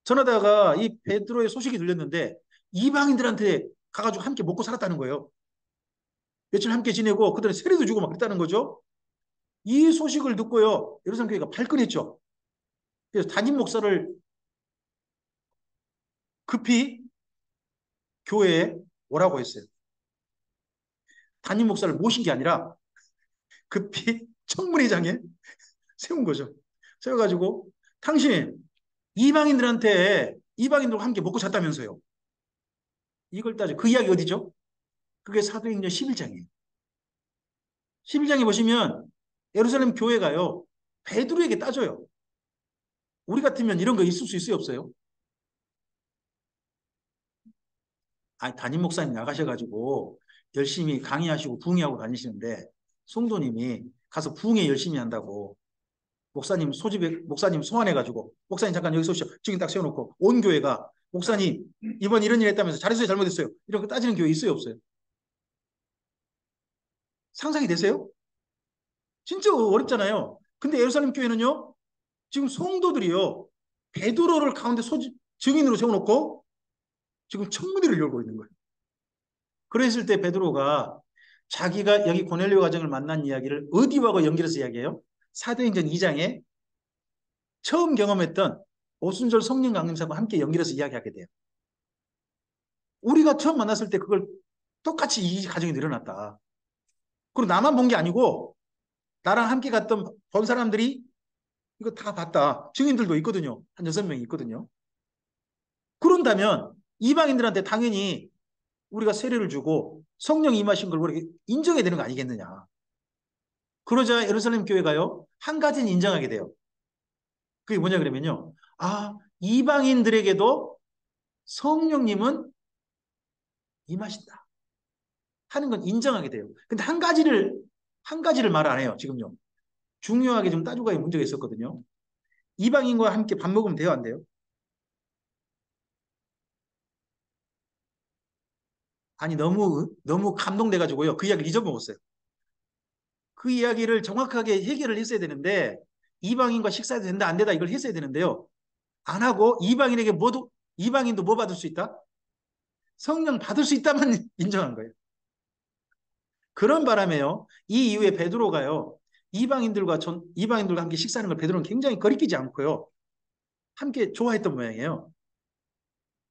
전하다가 이 베드로의 소식이 들렸는데 이방인들한테 가가지고 함께 먹고 살았다는 거예요. 며칠 함께 지내고 그들은 세례도 주고 막 그랬다는 거죠. 이 소식을 듣고요. 예루살렘 교회가 발끈했죠. 그래서 담임 목사를 급히 교회에 오라고 했어요. 담임 목사를 모신 게 아니라 급히 청문회장에 세운 거죠. 세워가지고 당신 이방인들과 함께 먹고 잤다면서요. 이걸 따져. 그 이야기 어디죠? 그게 사도행전 11장이에요. 11장에 보시면 예루살렘 교회가요. 베드로에게 따져요. 우리 같으면 이런 거 있을 수 있어요, 없어요? 아니, 담임 목사님 나가셔가지고 열심히 강의하시고 부흥회하고 다니시는데 성도님이 가서 부흥회 열심히 한다고 목사님 소환해가지고 목사님 잠깐 여기 서시오. 지금 딱 세워놓고 온 교회가 목사님 이번 이런 일 했다면서 잘했어요, 잘못했어요? 이런 거 따지는 교회 있어요, 없어요? 상상이 되세요? 진짜 어렵잖아요. 근데 예루살렘 교회는요, 지금 성도들이요, 베드로를 가운데 증인으로 세워놓고 지금 청문회를 열고 있는 거예요. 그랬을 때 베드로가 자기가 여기 고넬료 가정을 만난 이야기를 어디하고 연결해서 이야기해요? 사도행전 2장에 처음 경험했던 오순절 성령 강림사와 함께 연결해서 이야기하게 돼요. 우리가 처음 만났을 때 그걸 똑같이 이 가정이 늘어났다. 그리고 나만 본 게 아니고 나랑 함께 갔던 본 사람들이 이거 다 봤다. 증인들도 있거든요. 한 6명이 있거든요. 그런다면 이방인들한테 당연히 우리가 세례를 주고 성령 임하신 걸 우리가 인정해야 되는 거 아니겠느냐. 그러자 예루살렘 교회가요, 한 가지는 인정하게 돼요. 그게 뭐냐 그러면요. 아, 이방인들에게도 성령님은 임하신다 하는 건 인정하게 돼요. 근데 한 가지를 말 안 해요, 지금요. 중요하게 좀 따지고 가야 문제가 있었거든요. 이방인과 함께 밥 먹으면 돼요, 안 돼요? 아니, 너무 감동돼가지고요. 그 이야기를 잊어먹었어요. 그 이야기를 정확하게 해결을 했어야 되는데, 이방인과 식사해도 된다, 안 된다, 이걸 했어야 되는데요. 안 하고, 이방인도 뭐 받을 수 있다? 성령 받을 수 있다만 인정한 거예요. 그런 바람에요. 이 이후에 베드로가요. 이방인들과 함께 식사하는 걸 베드로는 굉장히 거리끼지 않고요. 함께 좋아했던 모양이에요.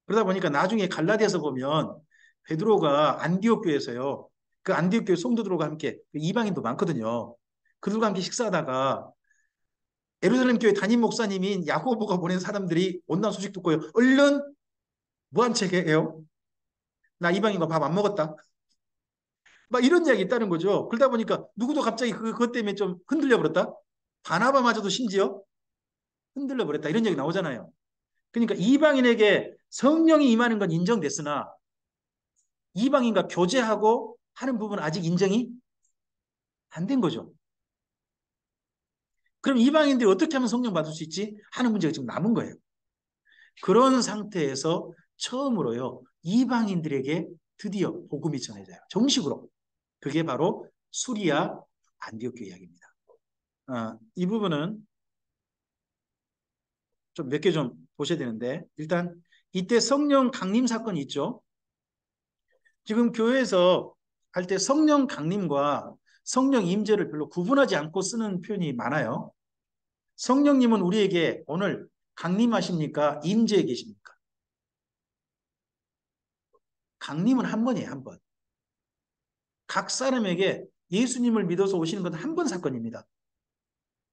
그러다 보니까 나중에 갈라디아서 보면 베드로가 안디옥 교회에서요. 그 안디옥 교회 성도들과 함께 그 이방인도 많거든요. 그들과 함께 식사하다가 예루살렘 교회 담임 목사님인 야고보가 보낸 사람들이 온다는 소식 듣고요. 얼른 무한 체계예요. 나 이방인과 밥 안 먹었다. 막 이런 이야기 있다는 거죠. 그러다 보니까 누구도 갑자기 그것 때문에 좀 흔들려 버렸다. 바나바마저도 심지어 흔들려 버렸다. 이런 얘기 나오잖아요. 그러니까 이방인에게 성령이 임하는 건 인정됐으나 이방인과 교제하고 하는 부분은 아직 인정이 안 된 거죠. 그럼 이방인들이 어떻게 하면 성령 받을 수 있지? 하는 문제가 지금 남은 거예요. 그런 상태에서 처음으로요, 이방인들에게 드디어 복음이 전해져요. 정식으로. 그게 바로 수리아 안디옥 교회 이야기입니다. 이 부분은 좀 몇 개 좀 보셔야 되는데, 일단 이때 성령 강림 사건이 있죠. 지금 교회에서 할 때 성령 강림과 성령 임재를 별로 구분하지 않고 쓰는 표현이 많아요. 성령님은 우리에게 오늘 강림하십니까? 임재해 계십니까? 강림은 한 번이에요, 한 번. 각 사람에게 예수님을 믿어서 오시는 건 한 번 사건입니다.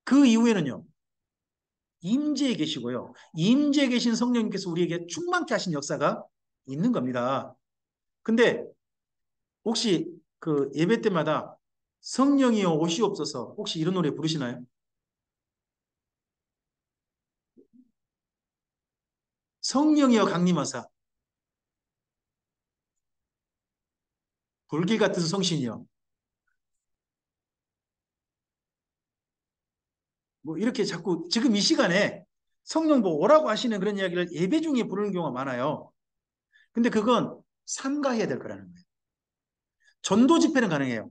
그 이후에는요, 임재해 계시고요. 임재해 계신 성령님께서 우리에게 충만케 하신 역사가 있는 겁니다. 근데 혹시 그 예배 때마다 성령이여 오시옵소서 혹시 이런 노래 부르시나요? 성령이여 강림하사 불길 같은 성신이여 뭐 이렇게 자꾸 지금 이 시간에 성령 뭐 오라고 하시는 그런 이야기를 예배 중에 부르는 경우가 많아요. 근데 그건 삼가해야 될 거라는 거예요. 전도 집회는 가능해요.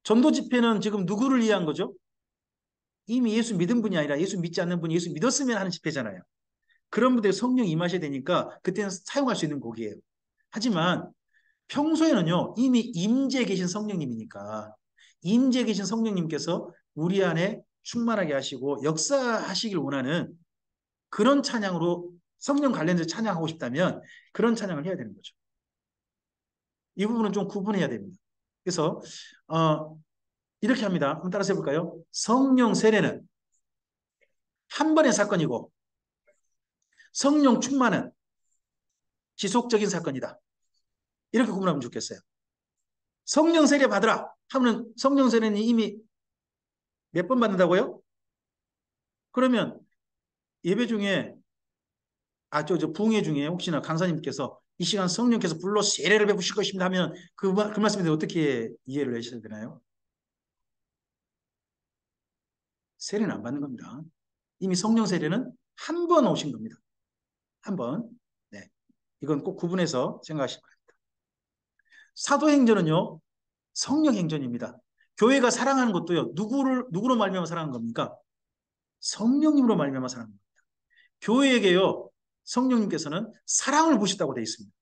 전도 집회는 지금 누구를 위한 거죠? 이미 예수 믿은 분이 아니라 예수 믿지 않는 분이 예수 믿었으면 하는 집회잖아요. 그런 분들이 성령 임하셔야 되니까 그때는 사용할 수 있는 곡이에요. 하지만 평소에는요, 이미 임재해 계신 성령님이니까 임재해 계신 성령님께서 우리 안에 충만하게 하시고 역사하시길 원하는 그런 찬양으로 성령 관련해서 찬양하고 싶다면 그런 찬양을 해야 되는 거죠. 이 부분은 좀 구분해야 됩니다. 그래서 이렇게 합니다. 한번 따라서 해볼까요? 성령 세례는 한 번의 사건이고 성령 충만은 지속적인 사건이다. 이렇게 구분하면 좋겠어요. 성령 세례 받으라 하면 성령 세례는 이미 몇 번 받는다고요? 그러면 예배 중에 저 부흥회 중에 혹시나 강사님께서 이 시간 성령께서 불러 세례를 베푸실 것입니다 하면 그 말씀에 어떻게 이해를 하셔야 되나요? 세례는 안 받는 겁니다. 이미 성령 세례는 한 번 오신 겁니다. 한 번. 네. 이건 꼭 구분해서 생각하시기 바랍니다. 사도행전은요, 성령 행전입니다. 교회가 사랑하는 것도요, 누구로 말미암아 사랑하는 겁니까? 성령님으로 말미암아 사랑하는 겁니다. 교회에게요, 성령님께서는 사랑을 부으셨다고 되어 있습니다.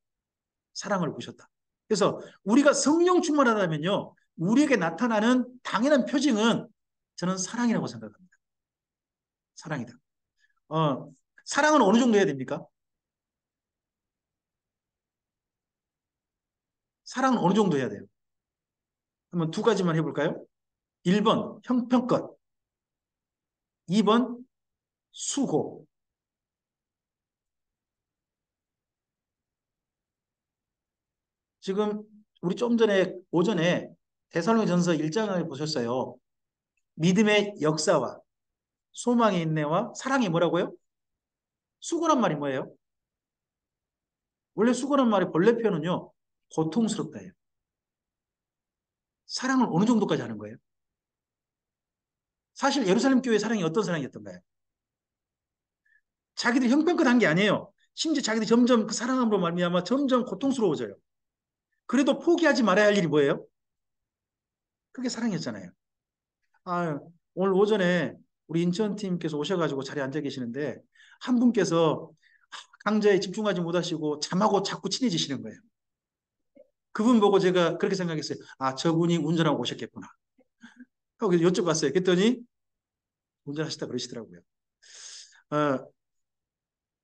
사랑을 부으셨다. 그래서 우리가 성령 충만하다면요, 우리에게 나타나는 당연한 표징은 저는 사랑이라고 생각합니다. 사랑이다. 어, 사랑은 어느 정도 해야 됩니까? 사랑은 어느 정도 해야 돼요? 한번 두 가지만 해볼까요? 1번 형편껏, 2번 수고. 지금 우리 좀 전에 오전에 데살로니가전서 1장을 보셨어요. 믿음의 역사와 소망의 인내와 사랑이 뭐라고요? 수고란 말이 뭐예요? 원래 수고란 말의 본래 표현은요, 고통스럽다예요. 사랑을 어느 정도까지 하는 거예요? 사실 예루살렘 교회의 사랑이 어떤 사랑이었던가요? 자기들이 형편껏 한 게 아니에요. 심지어 자기들이 점점 그 사랑함으로 말미암아 점점 고통스러워져요. 그래도 포기하지 말아야 할 일이 뭐예요? 그게 사랑이었잖아요. 아, 오늘 오전에 우리 인천팀께서 오셔가지고 자리에 앉아 계시는데 한 분께서 강좌에 집중하지 못하시고 잠하고 자꾸 친해지시는 거예요. 그분 보고 제가 그렇게 생각했어요. 아, 저분이 운전하고 오셨겠구나 하고 여쭤봤어요. 그랬더니 운전하시다 그러시더라고요. 어,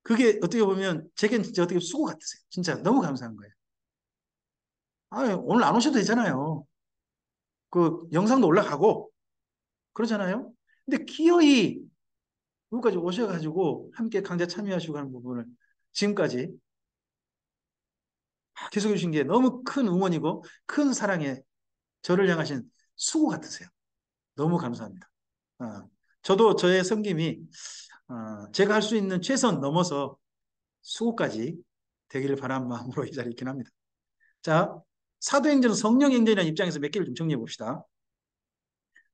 그게 어떻게 보면 제겐 진짜 어떻게 수고 같으세요. 진짜 너무 감사한 거예요. 아, 오늘 안 오셔도 되잖아요. 그 영상도 올라가고 그러잖아요. 근데 기어이 여기까지 오셔가지고 함께 강좌 참여하시고 하는 부분을 지금까지 계속 해주신 게 너무 큰 응원이고 큰 사랑에 저를 향하신 수고 같으세요. 너무 감사합니다. 어, 저도 저의 섬김이 제가 할 수 있는 최선 넘어서 수고까지 되기를 바라는 마음으로 이 자리에 있긴 합니다. 자, 사도행전 성령행전이라는 입장에서 몇 개를 좀 정리해 봅시다.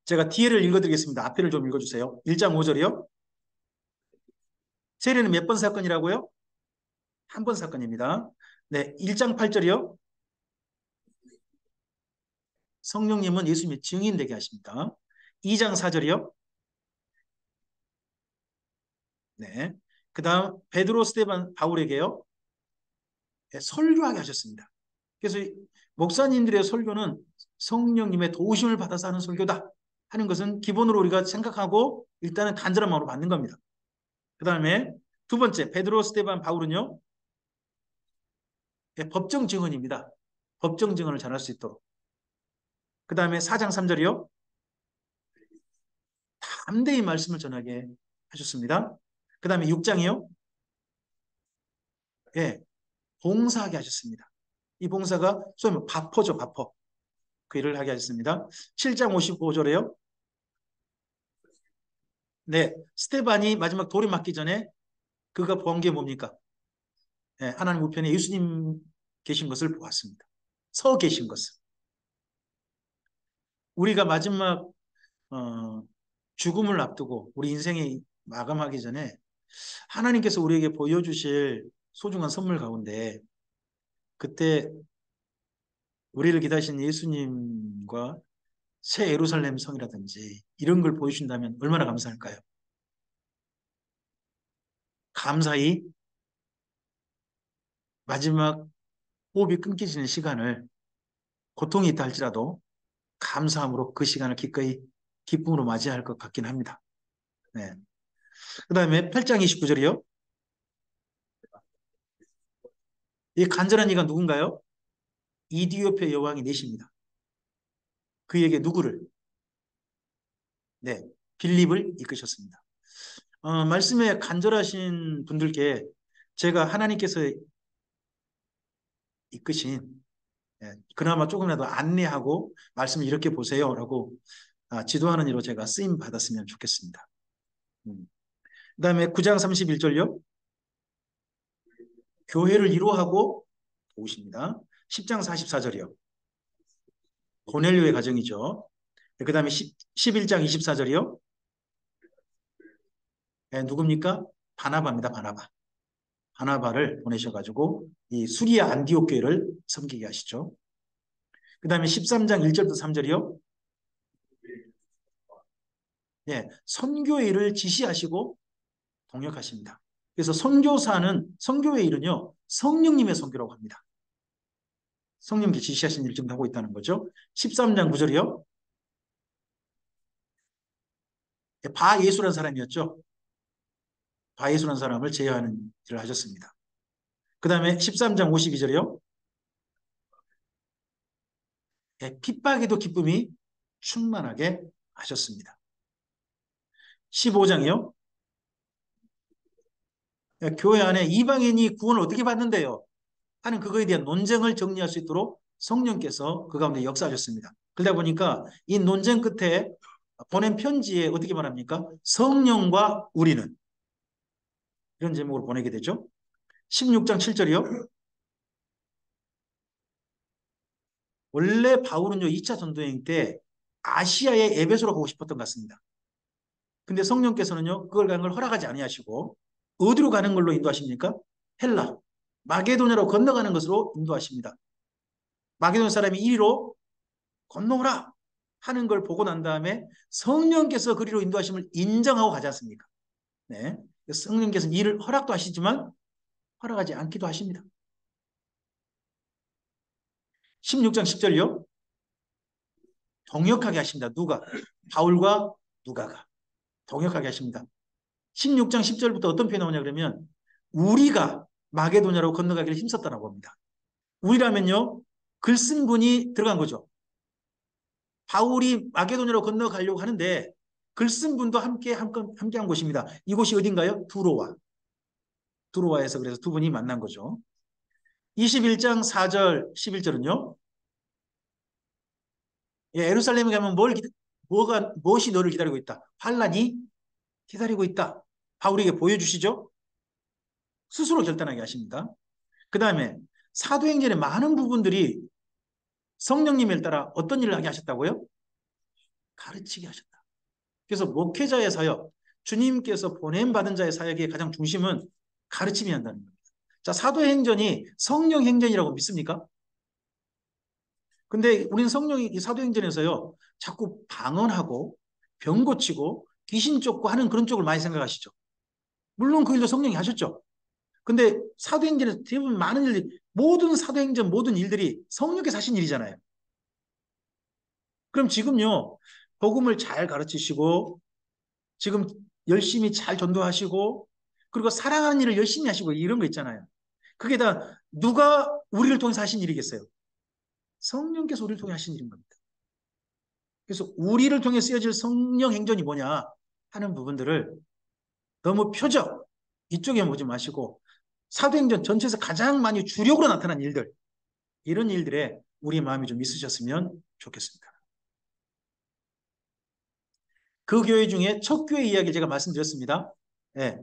제가 뒤에를 읽어드리겠습니다. 앞에를 좀 읽어주세요. 1장 5절이요. 세례는 몇 번 사건이라고요? 한 번 사건입니다. 네, 1장 8절이요. 성령님은 예수님의 증인 되게 하십니다. 2장 4절이요. 네. 그 다음 베드로 스데반 바울에게요. 네, 설교하게 하셨습니다. 그래서 목사님들의 설교는 성령님의 도우심을 받아서 하는 설교다 하는 것은 기본으로 우리가 생각하고 일단은 간절한 마음으로 받는 겁니다. 그 다음에 두 번째 베드로 스데반 바울은요. 네, 법정 증언입니다. 법정 증언을 잘할 수 있도록. 그 다음에 4장 3절이요. 담대히 말씀을 전하게 하셨습니다. 그 다음에 6장이요. 예, 봉사하게 하셨습니다. 이 봉사가 소위 말해 바퍼죠, 바퍼. 그 일을 하게 하셨습니다. 7장 55절에요. 네, 스테반이 마지막 돌이 맞기 전에 그가 본 게 뭡니까? 네, 하나님 우편에 예수님 계신 것을 보았습니다. 서 계신 것을. 우리가 마지막 어, 죽음을 앞두고 우리 인생이 마감하기 전에 하나님께서 우리에게 보여주실 소중한 선물 가운데 그때 우리를 기다리신 예수님과 새 예루살렘 성이라든지 이런 걸 보여준다면 얼마나 감사할까요? 감사히 마지막 호흡이 끊기지는 시간을 고통이 있다 할지라도 감사함으로 그 시간을 기꺼이 기쁨으로 맞이할 것 같긴 합니다. 네. 그 다음에 8장 29절이요. 이 간절한 이가 누군가요? 이디오페 여왕이 내십니다. 그에게 누구를? 네. 빌립을 이끄셨습니다. 말씀에 간절하신 분들께 제가 하나님께서 이끄신 그나마 조금이라도 안내하고 말씀을 이렇게 보세요라고 지도하는 일로 제가 쓰임 받았으면 좋겠습니다. 그다음에 9장 31절요. 교회를 위로하고 도우십니다. 10장 44절이요. 고넬료의 가정이죠. 그다음에 11장 24절이요. 누굽니까? 바나바입니다. 바나바. 바나바를 보내셔가지고 이 수리아 안디옥 교회를 섬기게 하시죠. 그다음에 13장 1절부터 3절이요. 예, 선교의 일을 지시하시고 동역하십니다. 그래서 선교사는 선교의 일은요 성령님의 선교라고 합니다. 성령께 지시하신 일 지금 하고 있다는 거죠. 13장 9절이요. 바예수라는 사람이었죠. 바예수라는 사람을 제어하는 일을 하셨습니다. 그 다음에 13장 52절이요. 핍박에도 기쁨이 충만하게 하셨습니다. 15장이요. 교회 안에 이방인이 구원을 어떻게 받는데요? 하는 그거에 대한 논쟁을 정리할 수 있도록 성령께서 그 가운데 역사하셨습니다. 그러다 보니까 이 논쟁 끝에 보낸 편지에 어떻게 말합니까? 성령과 우리는 이런 제목을 보내게 되죠. 16장 7절이요. 원래 바울은요 2차 전도여행 때 아시아의 에베소로 가고 싶었던 것 같습니다. 근데 성령께서는요 그걸 가는 걸 허락하지 아니하시고 어디로 가는 걸로 인도하십니까? 헬라, 마게도냐로 건너가는 것으로 인도하십니다. 마게도냐 사람이 이리로 건너오라 하는 걸 보고 난 다음에 성령께서 그리로 인도하심을 인정하고 가지 않습니까? 네. 성령께서는 이를 허락도 하시지만 허락하지 않기도 하십니다. 16장 10절요. 동역하게 하십니다. 누가? 바울과 누가가 동역하게 하십니다. 16장 10절부터 어떤 표현이 나오냐 그러면 우리가 마게도냐로 건너가기를 힘썼다라고 합니다. 우리라면요. 글 쓴 분이 들어간 거죠. 바울이 마게도냐로 건너가려고 하는데 글 쓴 분도 함께한 곳입니다. 이곳이 어딘가요? 두로와. 두로와에서 그래서 두 분이 만난 거죠. 21장 4절 11절은요. 예루살렘에 가면 무엇이 너를 기다리고 있다? 환란이 기다리고 있다. 바울에게 보여주시죠. 스스로 결단하게 하십니다. 그 다음에 사도행전의 많은 부분들이 성령님을 따라 어떤 일을 하게 하셨다고요? 가르치게 하셨다. 그래서 목회자의 사역, 주님께서 보냄받은 자의 사역의 가장 중심은 가르침이 한다는 겁니다. 자, 사도행전이 성령행전이라고 믿습니까? 근데 우리는 성령이 이 사도행전에서요, 자꾸 방언하고 병 고치고 귀신 쫓고 하는 그런 쪽을 많이 생각하시죠. 물론 그 일도 성령이 하셨죠. 근데 사도행전에서 대부분 많은 일들이, 모든 사도행전 모든 일들이 성령께서 하신 일이잖아요. 그럼 지금요, 복음을 잘 가르치시고, 지금 열심히 잘 전도하시고, 그리고 사랑하는 일을 열심히 하시고, 이런 거 있잖아요. 그게 다 누가 우리를 통해서 하신 일이겠어요? 성령께서 우리를 통해 하신 일인 겁니다. 그래서 우리를 통해 쓰여질 성령 행전이 뭐냐 하는 부분들을 너무 표적, 이쪽에 보지 마시고, 사도행전 전체에서 가장 많이 주력으로 나타난 일들, 이런 일들에 우리 마음이 좀 있으셨으면 좋겠습니다. 그 교회 중에 첫 교회 이야기를 제가 말씀드렸습니다. 예,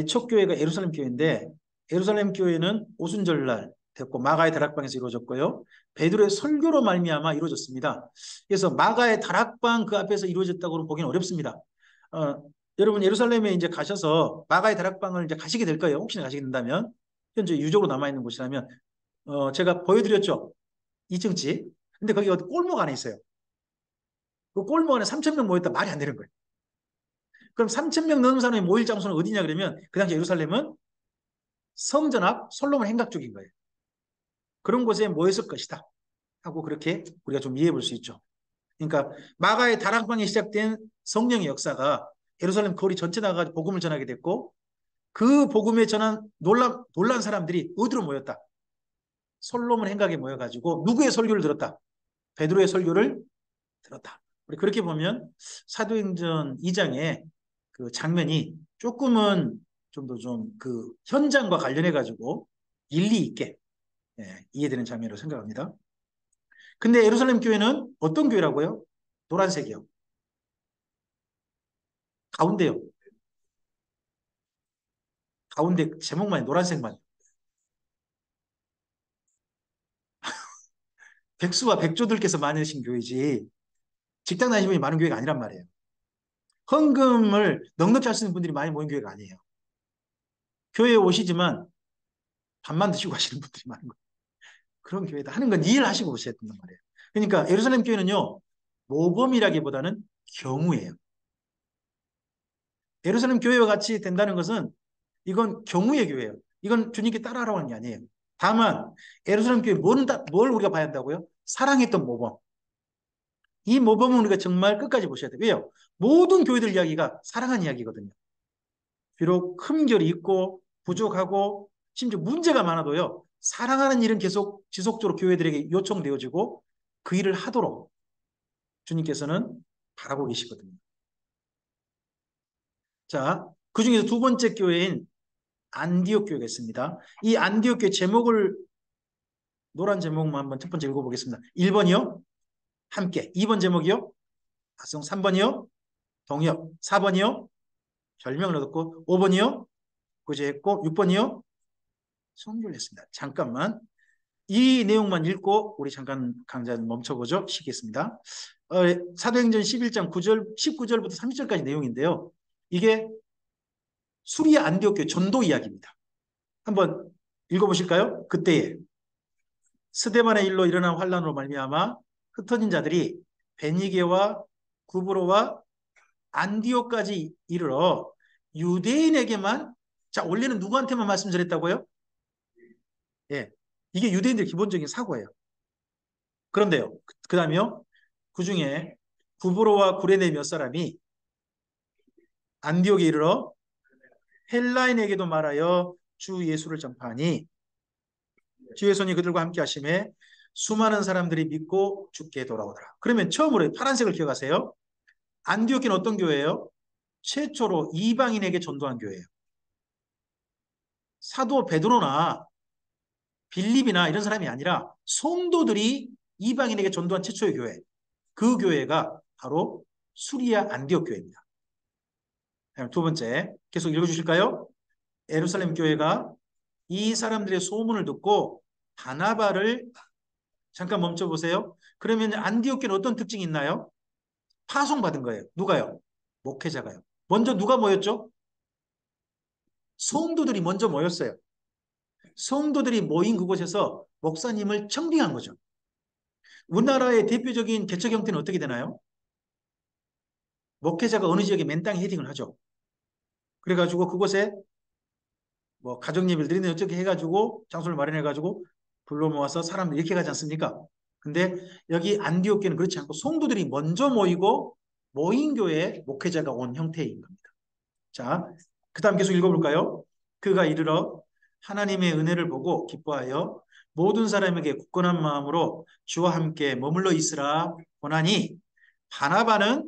첫 교회가 예루살렘 교회인데 예루살렘 교회는 오순절날 됐고 마가의 다락방에서 이루어졌고요. 베드로의 설교로 말미암아 이루어졌습니다. 그래서 마가의 다락방 그 앞에서 이루어졌다고는 보기는 어렵습니다. 여러분 예루살렘에 이제 가셔서 마가의 다락방을 이제 가시게 될 거예요. 혹시나 가시게 된다면 현재 유적으로 남아 있는 곳이라면 제가 보여드렸죠. 2층집. 근데 거기 어디 골목 안에 있어요. 그 골목 안에 3천 명 모였다 말이 안 되는 거예요. 그럼 3천 명 넘는 사람이 모일 장소는 어디냐 그러면 그 당시 예루살렘은 성전 앞 솔로몬 행각 쪽인 거예요. 그런 곳에 모였을 것이다 하고 그렇게 우리가 좀 이해해 볼 수 있죠. 그러니까 마가의 다락방에 시작된 성령의 역사가 예루살렘 거리 전체 나가서 복음을 전하게 됐고 그 복음에 전한 놀란 사람들이 어디로 모였다? 솔로몬 행각에 모여가지고 누구의 설교를 들었다? 베드로의 설교를 들었다. 우리 그렇게 보면 사도행전 2장의 그 장면이 조금은 좀 더 좀 그 현장과 관련해 가지고 일리 있게 이해되는 장면으로 생각합니다. 근데 예루살렘 교회는 어떤 교회라고요? 노란색이요. 가운데요. 가운데 제목만 노란색만. 백수와 백조들께서 많으신 교회지 직장 다니시는 분이 많은 교회가 아니란 말이에요. 헌금을 넉넉히 하시는 분들이 많이 모인 교회가 아니에요. 교회에 오시지만 밥만 드시고 가시는 분들이 많은 거예요. 그런 교회다 하는 건 이해를 하시고 오셔야 된단 말이에요. 그러니까 예루살렘 교회는요. 모범이라기보다는 경우예요. 예루살렘 교회와 같이 된다는 것은 이건 경우의 교회예요. 이건 주님께 따라하라고 하는 게 아니에요. 다만 예루살렘 교회 뭘 우리가 봐야 한다고요? 사랑했던 모범. 이 모범은 우리가 정말 끝까지 보셔야 돼요. 왜요? 모든 교회들 이야기가 사랑한 이야기거든요. 비록 흠결이 있고 부족하고 심지어 문제가 많아도요. 사랑하는 일은 계속 지속적으로 교회들에게 요청되어지고 그 일을 하도록 주님께서는 바라고 계시거든요. 자, 그 중에서 두 번째 교회인 안디옥 교회가 있습니다. 이 안디옥 교회 제목을 노란 제목만 한번 첫 번째 읽어보겠습니다. 1번이요. 함께. 2번 제목이요. 합성. 3번이요. 동역. 4번이요. 별명을 얻었고 5번이요. 구제했고 6번이요. 성교를 했습니다. 잠깐만. 이 내용만 읽고 우리 잠깐 강좌를 멈춰보죠. 시겠습니다. 사도행전 11장 9절, 19절부터 30절까지 내용인데요. 이게 수리아 안디옥 교회 전도 이야기입니다. 한번 읽어보실까요? 그때에 스데반의 일로 일어난 환란으로 말미암아 흩어진 자들이 베니게와 구브로와 안디옥까지 이르러 유대인에게만, 자, 원래는 누구한테만 말씀 전했다고요? 예. 이게 유대인들의 기본적인 사고예요. 그런데요. 그 다음에요. 그 중에 구브로와 구레네 몇 사람이 안디옥에 이르러 헬라인에게도 말하여 주 예수를 전파하니 주의 손이 그들과 함께 하심에 수많은 사람들이 믿고 주께 돌아오더라. 그러면 처음으로 파란색을 기억하세요. 안디옥은 어떤 교회예요? 최초로 이방인에게 전도한 교회예요. 사도 베드로나 빌립이나 이런 사람이 아니라 성도들이 이방인에게 전도한 최초의 교회. 그 교회가 바로 수리아 안디옥 교회입니다. 두 번째, 계속 읽어주실까요? 예루살렘 교회가 이 사람들의 소문을 듣고 바나바를, 잠깐 멈춰보세요. 그러면 안디옥 교회는 어떤 특징이 있나요? 파송받은 거예요. 누가요? 목회자가요. 먼저 누가 모였죠? 성도들이 먼저 모였어요. 성도들이 모인 그곳에서 목사님을 청빙한 거죠. 우리나라의 대표적인 개척 형태는 어떻게 되나요? 목회자가 어느 지역에 맨 땅에 헤딩을 하죠. 그래가지고 그곳에 뭐 가족 예배를 어떻게 해가지고 장소를 마련해가지고 불러 모아서 사람들 이렇게 가지 않습니까? 근데 여기 안디옥 교회는 그렇지 않고 성도들이 먼저 모이고 모인 교회에 목회자가 온 형태인 겁니다. 자, 그 다음 계속 읽어볼까요? 그가 이르러 하나님의 은혜를 보고 기뻐하여 모든 사람에게 굳건한 마음으로 주와 함께 머물러 있으라 권하니 바나바는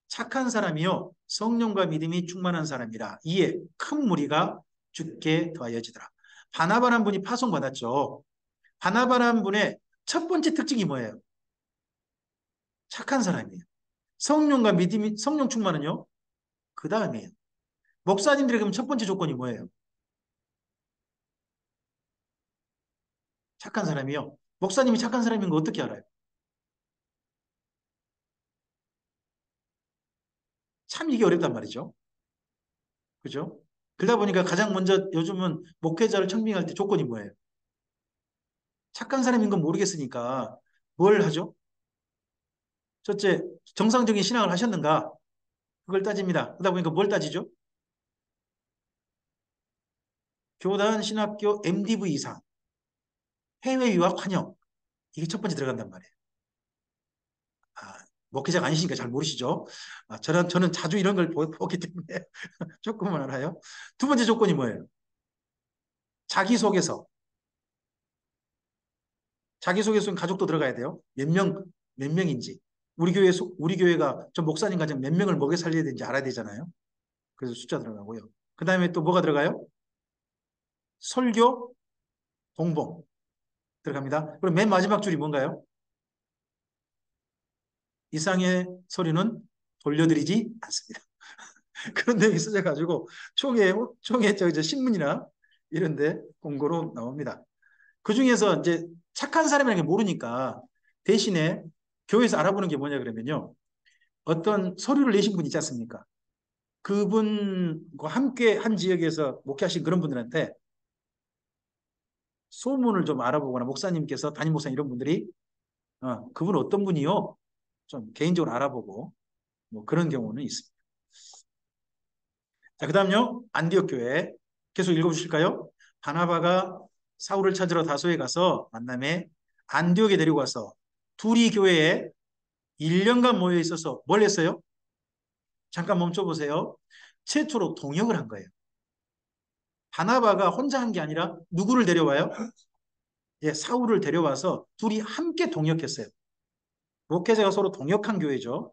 착한 사람이요 성령과 믿음이 충만한 사람이라 이에 큰 무리가 주께 더하여지더라. 바나바란 분이 파송받았죠. 바나바란 분의 첫 번째 특징이 뭐예요? 착한 사람이에요. 성령과 믿음이, 성령 충만은요? 그 다음이에요. 목사님들의 그럼 첫 번째 조건이 뭐예요? 착한 사람이요. 목사님이 착한 사람인 거 어떻게 알아요? 참 이게 어렵단 말이죠. 그죠? 그러다 보니까 가장 먼저 요즘은 목회자를 청빙할 때 조건이 뭐예요? 착한 사람인 건 모르겠으니까 뭘 하죠? 첫째, 정상적인 신앙을 하셨는가? 그걸 따집니다. 그러다 보니까 뭘 따지죠? 교단, 신학교, MDV 이상, 해외 유학 환영. 이게 첫 번째 들어간단 말이에요. 아, 목회자가 아니시니까 잘 모르시죠? 저는 자주 이런 걸 보기 때문에 조금은 알아요. 두 번째 조건이 뭐예요? 자기소개서. 자기소개서는 가족도 들어가야 돼요. 몇 명인지. 우리 교회가 저 목사님 가정 몇 명을 먹여 살려야 되는지 알아야 되잖아요. 그래서 숫자 들어가고요. 그 다음에 또 뭐가 들어가요? 설교, 동봉 들어갑니다. 그럼 맨 마지막 줄이 뭔가요? 이상의 소리는 돌려드리지 않습니다. 그런 내용이 써져가지고 총회 신문이나 이런데 공고로 나옵니다. 그 중에서 이제 착한 사람이라는 게 모르니까 대신에 교회에서 알아보는 게 뭐냐 그러면요. 어떤 서류를 내신 분 있지 않습니까? 그분과 함께 한 지역에서 목회하신 그런 분들한테 소문을 좀 알아보거나 목사님께서 담임 목사님 이런 분들이 그분 어떤 분이요? 좀 개인적으로 알아보고 뭐 그런 경우는 있습니다. 자, 그 다음요. 안디옥 교회 계속 읽어주실까요? 바나바가 사울을 찾으러 다소에 가서 만남에 안디옥에 데리고 와서 둘이 교회에 1년간 모여 있어서 뭘 했어요? 잠깐 멈춰보세요. 최초로 동역을 한 거예요. 바나바가 혼자 한 게 아니라 누구를 데려와요? 예, 사울을 데려와서 둘이 함께 동역했어요. 목회자가 서로 동역한 교회죠.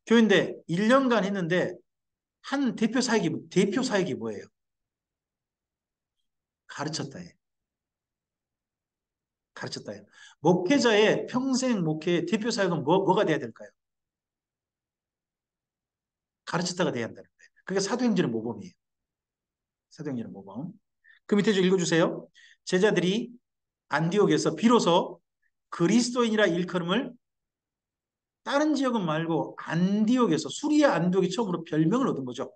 교회인데 1년간 했는데 한 대표 사역이 뭐예요? 가르쳤다예요. 가르쳤다예요. 목회자의 평생 목회 대표 사역은 뭐가 돼야 될까요? 가르쳤다가 돼야 한다는 거예요. 그게 사도행전의 모범이에요. 사도행전의 모범. 그 밑에 좀 읽어주세요. 제자들이 안디옥에서 비로소 그리스도인이라 일컬음을 다른 지역은 말고 안디옥에서 수리아 안디옥이 처음으로 별명을 얻은 거죠.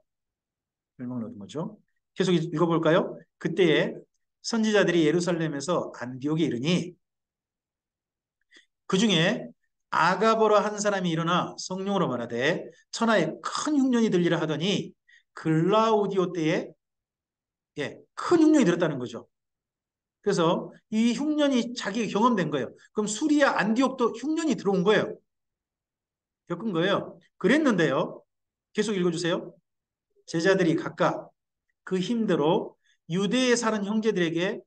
별명을 얻은 거죠. 계속 읽어볼까요? 그때에 선지자들이 예루살렘에서 안디옥에 이르니 그 중에 아가보라 한 사람이 일어나 성령으로 말하되 천하에 큰 흉년이 들리라 하더니 글라우디오 때에 큰 흉년이 들었다는 거죠. 그래서 이 흉년이 자기가 경험된 거예요. 그럼 수리아 안디옥도 흉년이 들어온 거예요. 겪은 거예요. 그랬는데요. 계속 읽어주세요. 제자들이 각각 그 힘대로 유대에 사는 형제들에게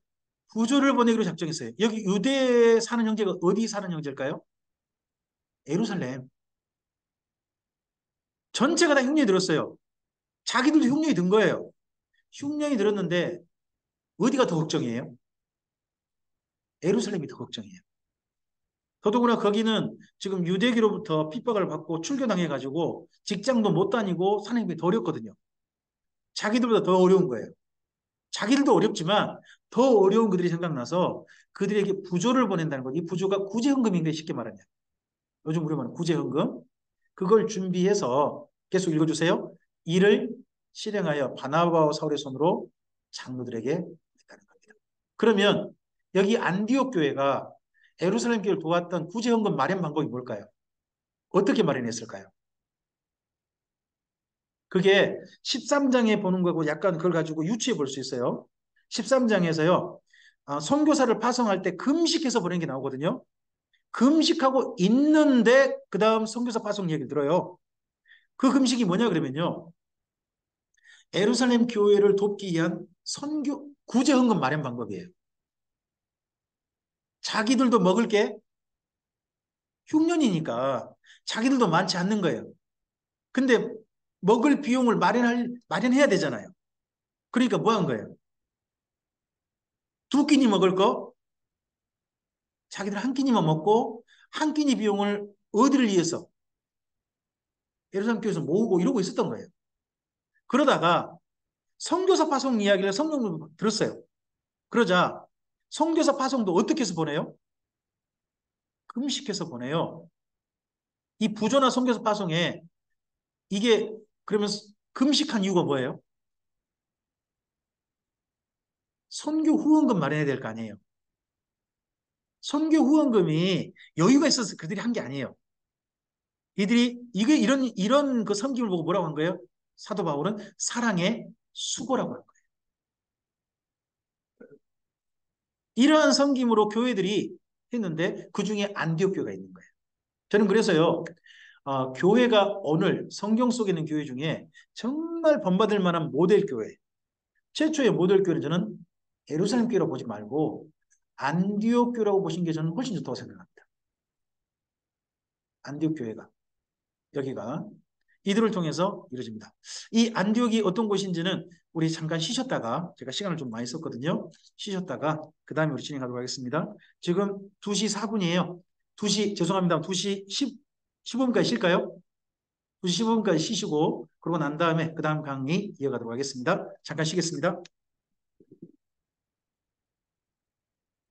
구조를 보내기로 작정했어요. 여기 유대에 사는 형제가 어디 사는 형제일까요? 예루살렘. 전체가 다 흉년이 들었어요. 자기들도 흉년이 든 거예요. 흉년이 들었는데 어디가 더 걱정이에요? 예루살렘이 더 걱정이에요. 더더구나 거기는 지금 유대기로부터 핍박을 받고 출교당해가지고 직장도 못 다니고 사는 게 더 어렵거든요. 자기들보다 더 어려운 거예요. 자기들도 어렵지만 더 어려운 그들이 생각나서 그들에게 부조를 보낸다는 것. 이 부조가 구제헌금인 게 쉽게 말하면. 요즘 우리 말하는 구제헌금. 그걸 준비해서 계속 읽어주세요. 이를 실행하여 바나바와 사울의 손으로 장로들에게 했다는 겁니다. 그러면 여기 안디옥 교회가 예루살렘 교회를 도왔던 구제헌금 마련 방법이 뭘까요? 어떻게 마련했을까요? 그게 13장에 보는 거고 약간 그걸 가지고 유추해 볼 수 있어요. 13장에서요. 선교사를 파송할 때 금식해서 보내는 게 나오거든요. 금식하고 있는데 그 다음 선교사 파송 얘기를 들어요. 그 금식이 뭐냐 그러면요. 예루살렘 교회를 돕기 위한 선교 구제 헌금 마련 방법이에요. 자기들도 먹을 게 흉년이니까 자기들도 많지 않는 거예요. 근데 먹을 비용을 마련해야 되잖아요. 그러니까 뭐 한 거예요? 두 끼니 먹을 거 자기들 한 끼니만 먹고 한 끼니 비용을 어디를 위해서 예루살렘 교회에서 모으고 이러고 있었던 거예요. 그러다가 선교사 파송 이야기를 성경으로 들었어요. 그러자 선교사 파송도 어떻게 해서 보내요? 금식해서 보내요. 이 부조나 선교사 파송에 이게 그러면 금식한 이유가 뭐예요? 선교 후원금 마련해야 될 거 아니에요. 선교 후원금이 여유가 있어서 그들이 한 게 아니에요. 이들이 이게 이런 그 섬김을 보고 뭐라고 한 거예요? 사도 바울은 사랑의 수고라고 한 거예요. 이러한 섬김으로 교회들이 했는데 그 중에 안디옥 교회가 있는 거예요. 저는 그래서요. 교회가 오늘 성경 속에 있는 교회 중에 정말 본받을 만한 모델 교회. 최초의 모델 교회는 저는 예루살렘 교회라고 보지 말고 안디옥 교회라고 보신 게 저는 훨씬 좋다고 생각합니다. 안디옥 교회가 여기가 이들을 통해서 이루어집니다. 이 안디옥이 어떤 곳인지는 우리 잠깐 쉬셨다가 제가 시간을 좀 많이 썼거든요. 쉬셨다가 그 다음에 우리 진행하도록 하겠습니다. 지금 2시 4분이에요. 2시 죄송합니다. 2시 15분까지 쉴까요? 2시 15분까지 쉬시고 그러고 난 다음에 그 다음 강의 이어가도록 하겠습니다. 잠깐 쉬겠습니다.